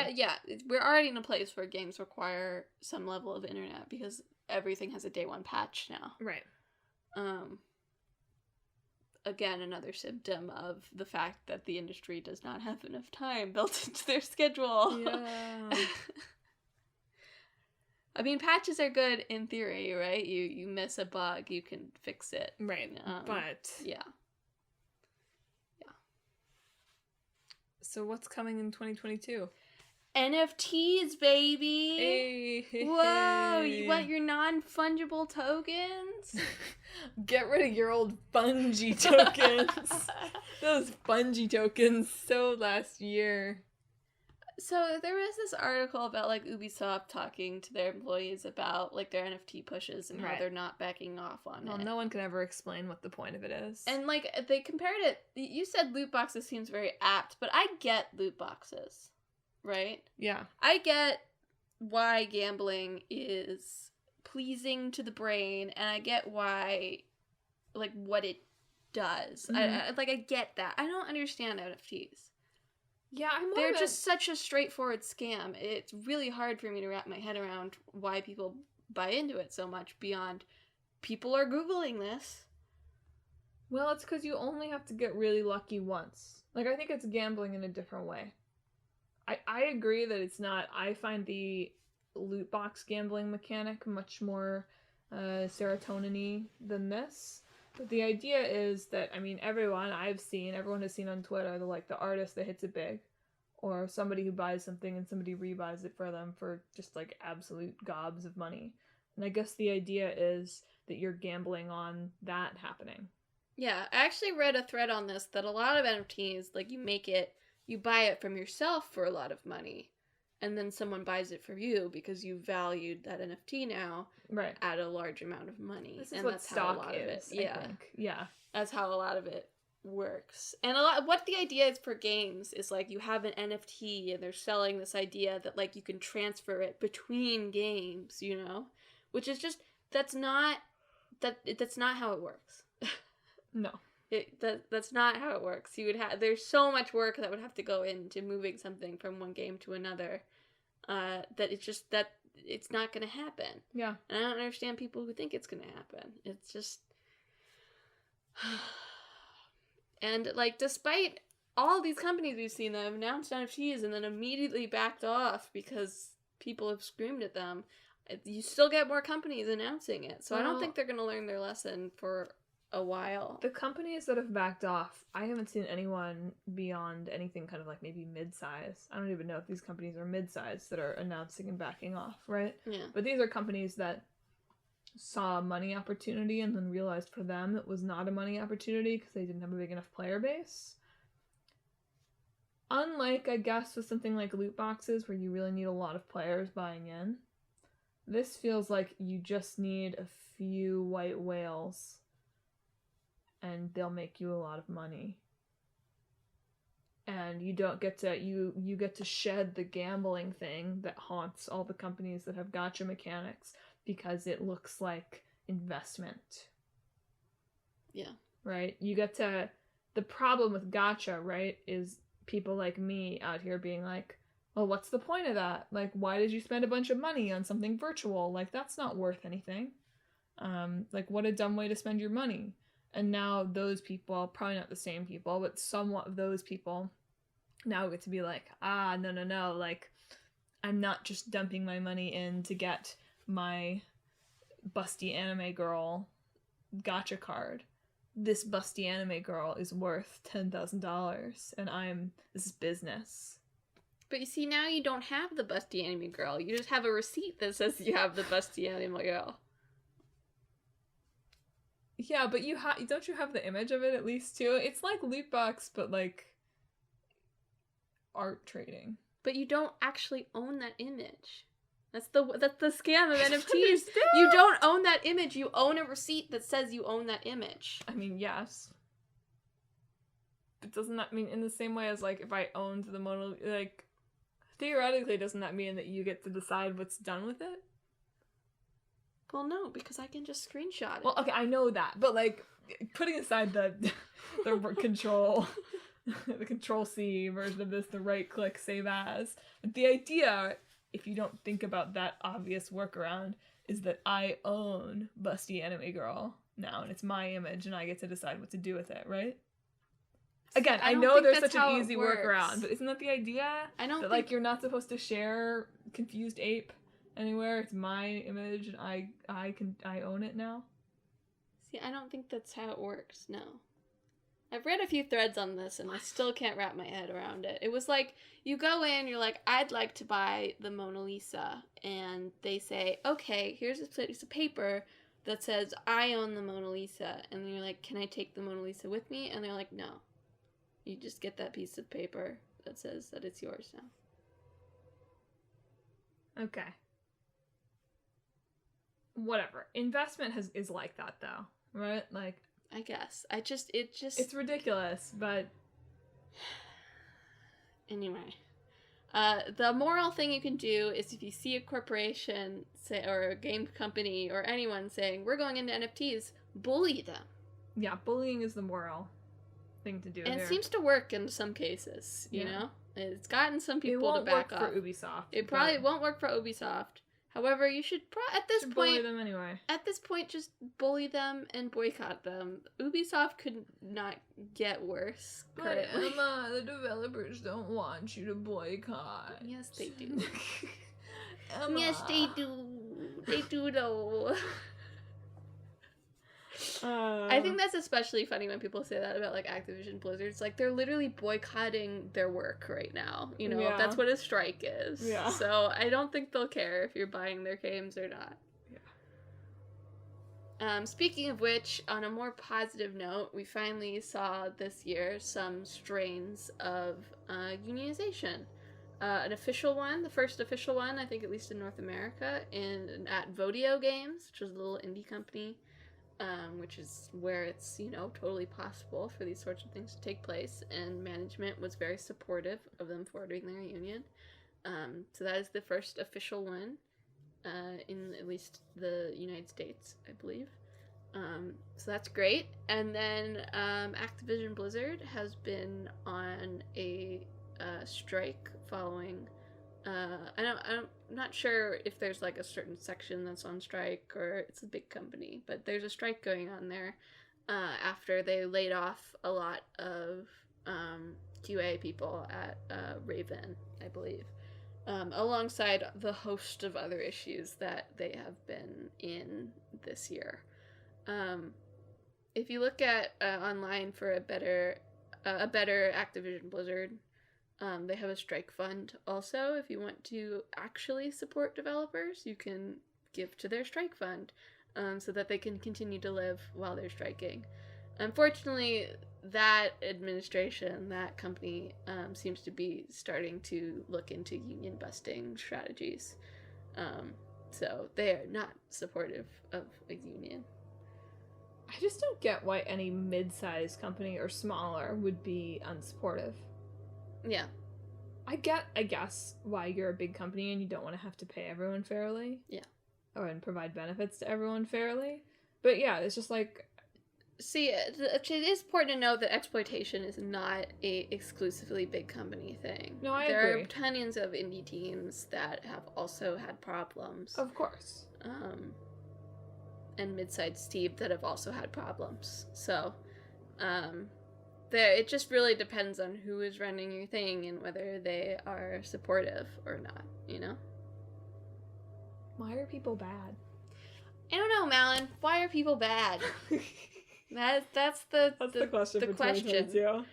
We're already in a place where games require some level of internet because everything has a day one patch now. Right. Again, another symptom of the fact that the industry does not have enough time built into their schedule. Yeah. I mean, patches are good in theory, right? You miss a bug, you can fix it. Right. But yeah. So what's coming in 2022? NFTs, baby! Hey. Whoa! You want your non-fungible tokens? Get rid of your old Bungie tokens. Those Bungie tokens so last year. So there was this article about like Ubisoft talking to their employees about like their NFT pushes and how they're not backing off on it. Well, no one can ever explain what the point of it is. And like they compared it. You said loot boxes seems very apt, but I get loot boxes, right? Yeah. I get why gambling is pleasing to the brain, and I get why, like, what it does. Mm-hmm. I get that. I don't understand NFTs. Yeah, They're just such a straightforward scam. It's really hard for me to wrap my head around why people buy into it so much beyond people are Googling this. Well, it's because you only have to get really lucky once. Like, I think it's gambling in a different way. I agree that it's not... I find the loot box gambling mechanic much more serotonin-y than this. But the idea is that, I mean, everyone has seen on Twitter, the artist that hits it big. Or somebody who buys something and somebody rebuys it for them for just, like, absolute gobs of money. And I guess the idea is that you're gambling on that happening. Yeah, I actually read a thread on this that a lot of NFTs, like, you buy it from yourself for a lot of money. And then someone buys it for you because you valued that NFT now at a large amount of money. This is what stock is, I think. Yeah. That's how a lot of it works. And what the idea is for games is, like, you have an NFT and they're selling this idea that, like, you can transfer it between games, you know? Which is just, that's not how it works. No. That's not how it works. There's so much work that would have to go into moving something from one game to another, that it's not gonna happen. Yeah. And I don't understand people who think it's gonna happen. It's just, and like, despite all these companies we've seen that have announced NFTs and then immediately backed off because people have screamed at them, you still get more companies announcing it. So I don't think they're gonna learn their lesson for a while. The companies that have backed off, I haven't seen anyone beyond anything kind of like maybe mid-size. I don't even know if these companies are mid-size that are announcing and backing off, right? Yeah. But these are companies that saw a money opportunity and then realized for them it was not a money opportunity because they didn't have a big enough player base. Unlike, I guess, with something like loot boxes where you really need a lot of players buying in, this feels like you just need a few white whales and they'll make you a lot of money. And you don't get to, you get to shed the gambling thing that haunts all the companies that have gacha mechanics because it looks like investment. Yeah. Right? You get to, the problem with gacha, right, is people like me out here being like, well, what's the point of that? Like, why did you spend a bunch of money on something virtual? Like, that's not worth anything. Like, what a dumb way to spend your money. And now those people, probably not the same people, but somewhat of those people now get to be like, no, like, I'm not just dumping my money in to get my busty anime girl gacha card. This busty anime girl is worth $10,000 and this is business. But you see, now you don't have the busty anime girl. You just have a receipt that says you have the busty anime girl. Yeah, but don't you have the image of it at least too? It's like loot box, but like art trading. But you don't actually own that image. That's the scam of NFTs. You don't own that image. You own a receipt that says you own that image. I mean, yes. But doesn't that mean in the same way as like if I owned the Mona, like theoretically, doesn't that mean that you get to decide what's done with it? Well, no, because I can just screenshot it. Well, okay, I know that, but like putting aside the control, the Control-C version of this, the right-click save as, but the idea, if you don't think about that obvious workaround, is that I own Busty Anime Girl now, and it's my image, and I get to decide what to do with it, right? Again, I know there's such an easy workaround, but isn't that the idea? I don't that, think... like, you're not supposed to share Confused Ape anywhere. It's my image, and I own it now. See, I don't think that's how it works, no. I've read a few threads on this, and I still can't wrap my head around it. It was like, you go in, you're like, I'd like to buy the Mona Lisa, and they say, okay, here's a piece of paper that says, I own the Mona Lisa, and then you're like, can I take the Mona Lisa with me? And they're like, no. You just get that piece of paper that says that it's yours now. Okay. Whatever. Investment is like that, though, right? Like, I guess. It's ridiculous, but... Anyway. The moral thing you can do is if you see a corporation say, or a game company or anyone saying, we're going into NFTs, bully them. Yeah, bullying is the moral thing to do. And it seems to work in some cases, you know? It's gotten some people to back off. It won't work for Ubisoft. It probably won't work for Ubisoft. However, you should at this point bully them anyway. At this point, just bully them and boycott them. Ubisoft could not get worse. But Emma, the developers don't want you to boycott. Yes, they do. Emma. Yes, they do. They do though. I think that's especially funny when people say that about like Activision Blizzard. It's like they're literally boycotting their work right now. You know, that's what a strike is. Yeah. So I don't think they'll care if you're buying their games or not. Yeah. Speaking of which, on a more positive note, we finally saw this year some strains of unionization. An official one, the first official one, I think at least in North America, at Vodio Games, which is a little indie company. Which is where it's, you know, totally possible for these sorts of things to take place, and management was very supportive of them forming their union. So that is the first official one in at least the United States, I believe. So that's great. And then Activision Blizzard has been on a strike following... I'm not sure if there's like a certain section that's on strike or it's a big company, but there's a strike going on there after they laid off a lot of QA people at Raven, I believe, alongside the host of other issues that they have been in this year. If you look at online for a better Activision Blizzard, they have a strike fund also. If you want to actually support developers, you can give to their strike fund. so that they can continue to live while they're striking. Unfortunately, that administration, that company, seems to be starting to look into union busting strategies. So they are not supportive of a union. I just don't get why any mid-sized company or smaller would be unsupportive. Yeah. I guess, why you're a big company and you don't want to have to pay everyone fairly. Yeah. And provide benefits to everyone fairly. But yeah, it's just like... See, it is important to note that exploitation is not a exclusively big company thing. No, I there agree. are tons of indie teams that have also had problems. Of course. And mid-sized teams that have also had problems. So, it just really depends on who is running your thing and whether they are supportive or not, you know? Why are people bad? I don't know, Madelyn. Why are people bad? That's the question the for question. 2022.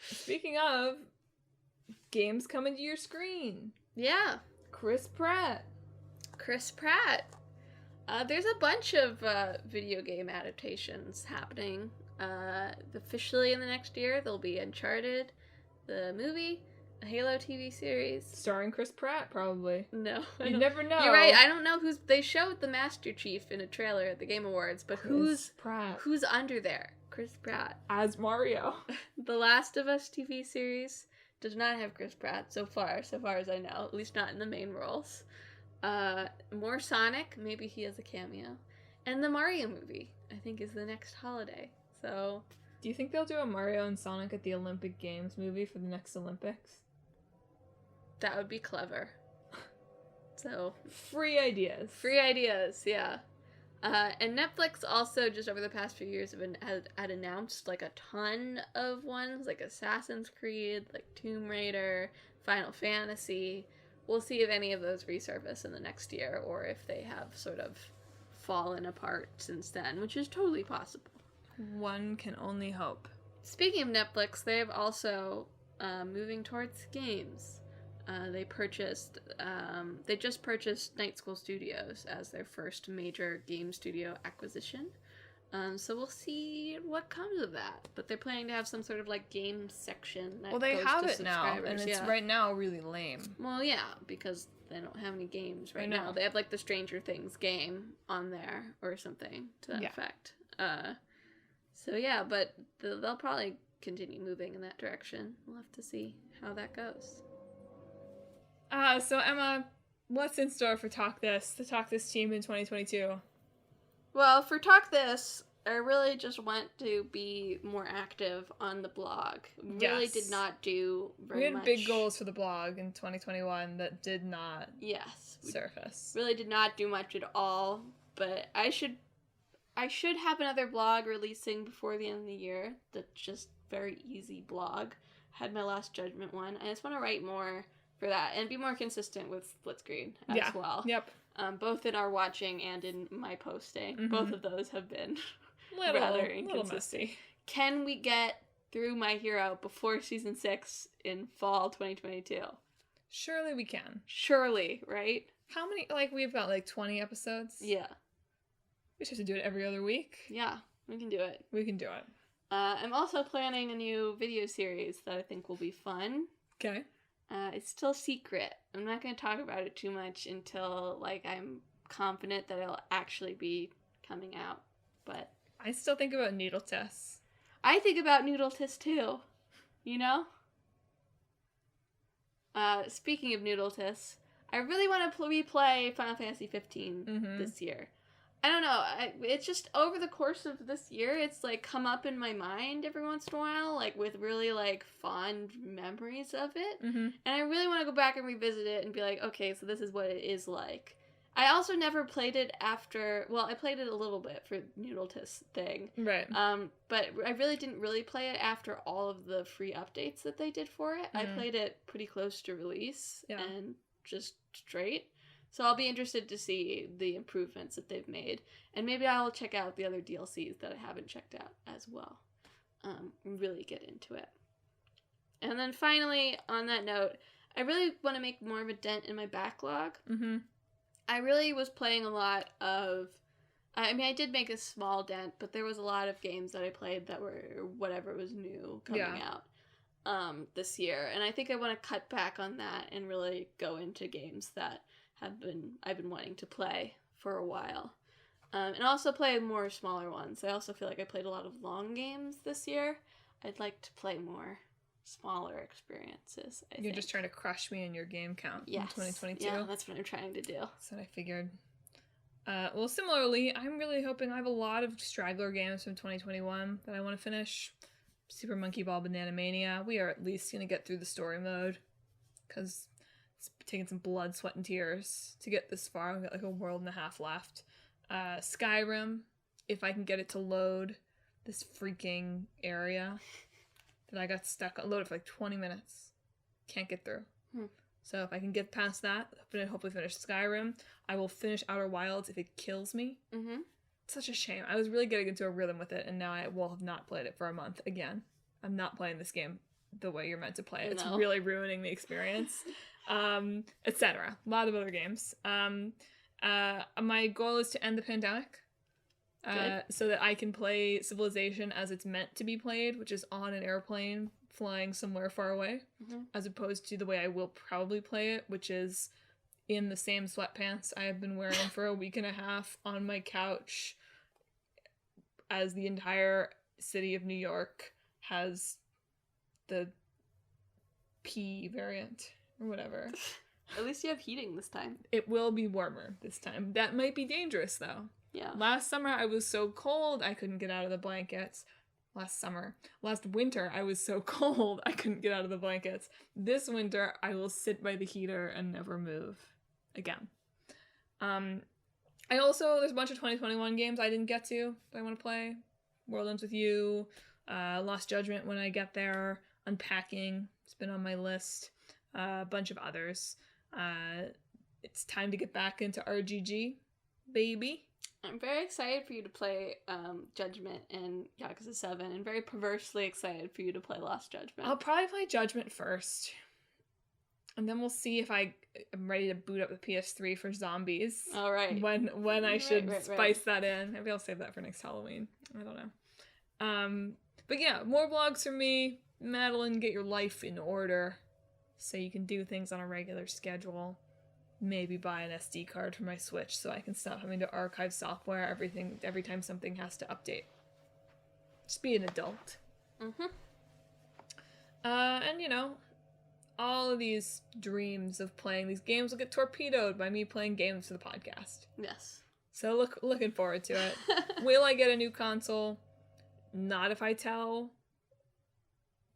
Speaking of, games coming to your screen. Yeah. Chris Pratt. There's a bunch of video game adaptations happening. Officially in the next year, there'll be Uncharted, the movie, a Halo TV series. Starring Chris Pratt, probably. No. You never know. You're right, I don't know who's... They showed the Master Chief in a trailer at the Game Awards, but Chris Pratt. Who's under there? Chris Pratt. As Mario. The Last of Us TV series does not have Chris Pratt so far as I know. At least not in the main roles. More Sonic, maybe he has a cameo. And the Mario movie, I think, is the next holiday. So... Do you think they'll do a Mario and Sonic at the Olympic Games movie for the next Olympics? That would be clever. So... Free ideas, yeah. And Netflix also, just over the past few years, had announced, like, a ton of ones, like Assassin's Creed, like Tomb Raider, Final Fantasy. We'll see if any of those resurface in the next year, or if they have sort of fallen apart since then, which is totally possible. One can only hope. Speaking of Netflix, they have also, moving towards games. They just purchased Night School Studios as their first major game studio acquisition. So we'll see what comes of that. But they're planning to have some sort of, like, game section that Well, they goes have to it now, and it's right now really lame. Well, yeah, because they don't have any games right now. They have, like, the Stranger Things game on there or something to that effect. So, yeah, but they'll probably continue moving in that direction. We'll have to see how that goes. So Emma, what's in store for the Talk This team in 2022? Well, for Talk This, I really just want to be more active on the blog. Really did not do very much. We had big goals for the blog in 2021 that did not surface. Really did not do much at all, but I should have another blog releasing before the end of the year. That's just very easy blog. Had my Last Judgment one. I just want to write more for that and be more consistent with Split Screen as well. Yep. Both in our watching and in my posting. Mm-hmm. Both of those have been rather inconsistent. Can we get through My Hero before season 6 in fall 2022? Surely we can. Surely, right? How many, like, we've got like 20 episodes? Yeah. We just have to do it every other week? Yeah, we can do it. We can do it. I'm also planning a new video series that I think will be fun. Okay. It's still secret. I'm not going to talk about it too much until, like, I'm confident that it'll actually be coming out. But I still think about Needle Tests. I think about Noodle Tests too. You know? Speaking of Noodle Tests, I really want to replay Final Fantasy 15 this year. I don't know. It's just over the course of this year, it's like come up in my mind every once in a while, like with really like fond memories of it. Mm-hmm. And I really want to go back and revisit it and be like, okay, so this is what it is like. I also never played it after. Well, I played it a little bit for Noodle Test thing, right? But I really didn't really play it after all of the free updates that they did for it. I played it pretty close to release and just straight. So I'll be interested to see the improvements that they've made. And maybe I'll check out the other DLCs that I haven't checked out as well. Really get into it. And then finally, on that note, I really want to make more of a dent in my backlog. Mm-hmm. I really was playing a lot of... I mean, I did make a small dent, but there was a lot of games that I played that were whatever was new coming out this year. And I think I want to cut back on that and really go into games that I've been wanting to play for a while. And also play more smaller ones. I also feel like I played a lot of long games this year. I'd like to play more smaller experiences, I think. Just trying to crush me in your game count in Yes. 2022? Yeah, that's what I'm trying to do. That's what I figured. Well, similarly, I'm really hoping I have a lot of straggler games from 2021 that I want to finish. Super Monkey Ball Banana Mania. We are at least going to get through the story mode, because it's taken some blood, sweat, and tears to get this far. We've got like a world and a half left. Skyrim, if I can get it to load this freaking area that I got stuck on, loaded for like 20 minutes. Can't get through. So if I can get past that, hopefully finish Skyrim. I will finish Outer Wilds if it kills me. Mm-hmm. It's such a shame. I was really getting into a rhythm with it, and now I will have not played it for a month again. I'm not playing this game the way you're meant to play it. It's really ruining the experience. Etc. A lot of other games. My goal is to end the pandemic. So that I can play Civilization as it's meant to be played, which is on an airplane flying somewhere far away, as opposed to the way I will probably play it, which is in the same sweatpants I have been wearing for a week and a half on my couch, as the entire city of New York has the P variant or whatever. At least you have heating this time. It will be warmer this time. That might be dangerous, though. Yeah. Last summer, I was so cold, I couldn't get out of the blankets. Last winter, I was so cold, I couldn't get out of the blankets. This winter, I will sit by the heater and never move again. There's a bunch of 2021 games I didn't get to that I want to play. Worldlands with You, Lost Judgment when I get there, Unpacking, it's been on my list, a bunch of others. It's time to get back into RGG, baby. I'm very excited for you to play Judgment and Yakuza 7, and very perversely excited for you to play Lost Judgment. I'll probably play Judgment first, and then we'll see if I am ready to boot up the PS3 for zombies. All right. When I should spice that in. Maybe I'll save that for next Halloween. I don't know. But yeah, more vlogs from me. Madelyn, get your life in order so you can do things on a regular schedule. Maybe buy an SD card for my Switch so I can stop having to archive software every time something has to update. Just be an adult. And all of these dreams of playing these games will get torpedoed by me playing games for the podcast. Yes. So looking forward to it. Will I get a new console? Not if I tell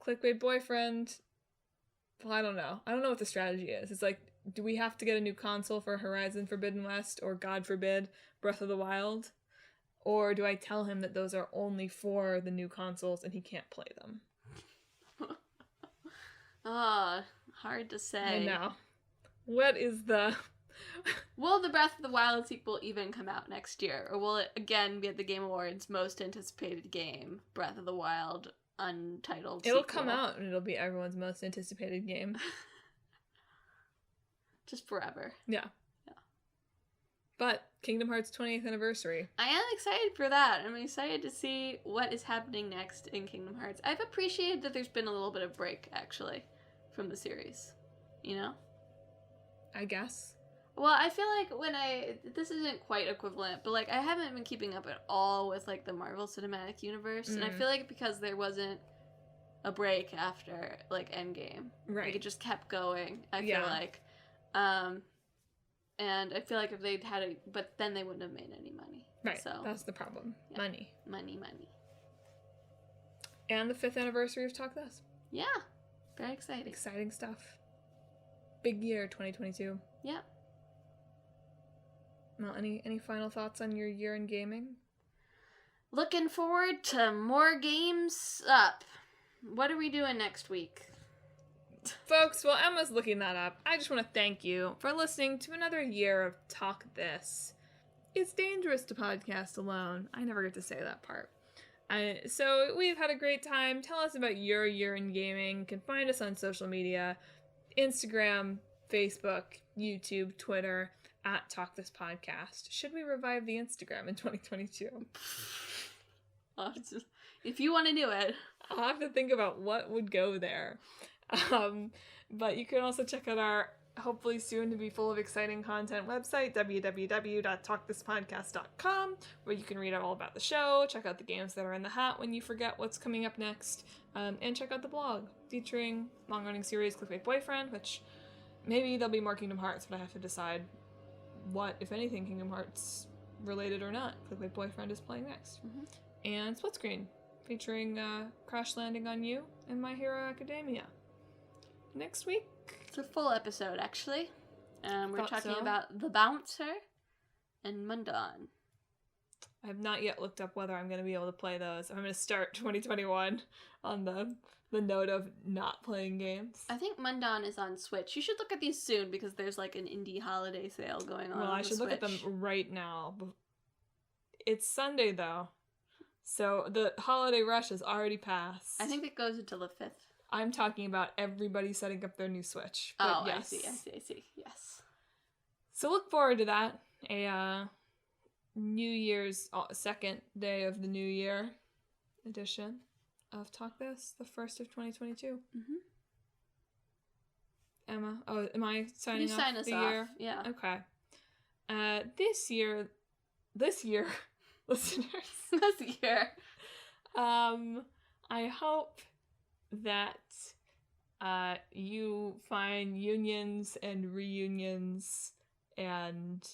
Clickbait Boyfriend. Well, I don't know. I don't know what the strategy is. It's like, do we have to get a new console for Horizon Forbidden West or, God forbid, Breath of the Wild? Or do I tell him that those are only for the new consoles and he can't play them? Hard to say. I know. What is the... Will the Breath of the Wild sequel even come out next year? Or will it again be at the Game Awards' most anticipated game, Breath of the Wild Untitled It'll sequel? come out and it'll be everyone's most anticipated game. Just forever. Yeah. But Kingdom Hearts 20th anniversary. I am excited for that. I'm excited to see what is happening next in Kingdom Hearts. I've appreciated that there's been a little bit of break, actually, from the series. You know? I guess. Well, I feel like this isn't quite equivalent, but like I haven't been keeping up at all with like the Marvel Cinematic Universe, and I feel like because there wasn't a break after like Endgame, right? Like it just kept going. I feel like, and I feel like if they'd had but then they wouldn't have made any money. Right. So that's the problem. Yeah. Money. And the 5th anniversary of Talk This. Yeah. Very exciting. Exciting stuff. Big year, 2022. Yeah. Well, any final thoughts on your year in gaming? Looking forward to more games up. What are we doing next week? Folks, while Emma's looking that up, I just want to thank you for listening to another year of Talk This. It's dangerous to podcast alone. I never get to say that part. So we've had a great time. Tell us about your year in gaming. You can find us on social media, Instagram, Facebook, YouTube, Twitter. at Talk This Podcast. Should we revive the Instagram in 2022? If you want to do it. I'll have to think about what would go there. But you can also check out our hopefully soon to be full of exciting content website, www.talkthispodcast.com, where you can read all about the show, check out the games that are in the hat when you forget what's coming up next, and check out the blog featuring long-running series Clickbait Boyfriend, which maybe there'll be more Kingdom Hearts, but I have to decide what, if anything, Kingdom Hearts related or not, Clickbait Boyfriend is playing next. Mm-hmm. And Split Screen, featuring Crash Landing on You and My Hero Academia. Next week, it's a full episode, actually. We're talking so. about The Bouncer and Mundon. I have not yet looked up whether I'm going to be able to play those. I'm going to start 2021 on the note of not playing games. I think Mundon is on Switch. You should look at these soon because there's like an indie holiday sale going on. Well, I should Switch. look at them right now. It's Sunday, though. So the holiday rush has already passed. I think it goes until the 5th. I'm talking about everybody setting up their new Switch. But Oh, yes. I see. Yes. So look forward to that. A New Year's second day of the new year edition of Talk This, the 1st of 2022. Mm-hmm. Emma, am I signing off? You sign us the off. year? Yeah. Okay. This year, listeners. This year. I hope that you find unions and reunions and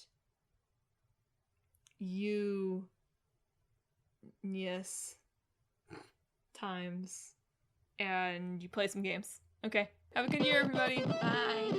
times, and you play some games. Okay. Have a good year, everybody. Bye.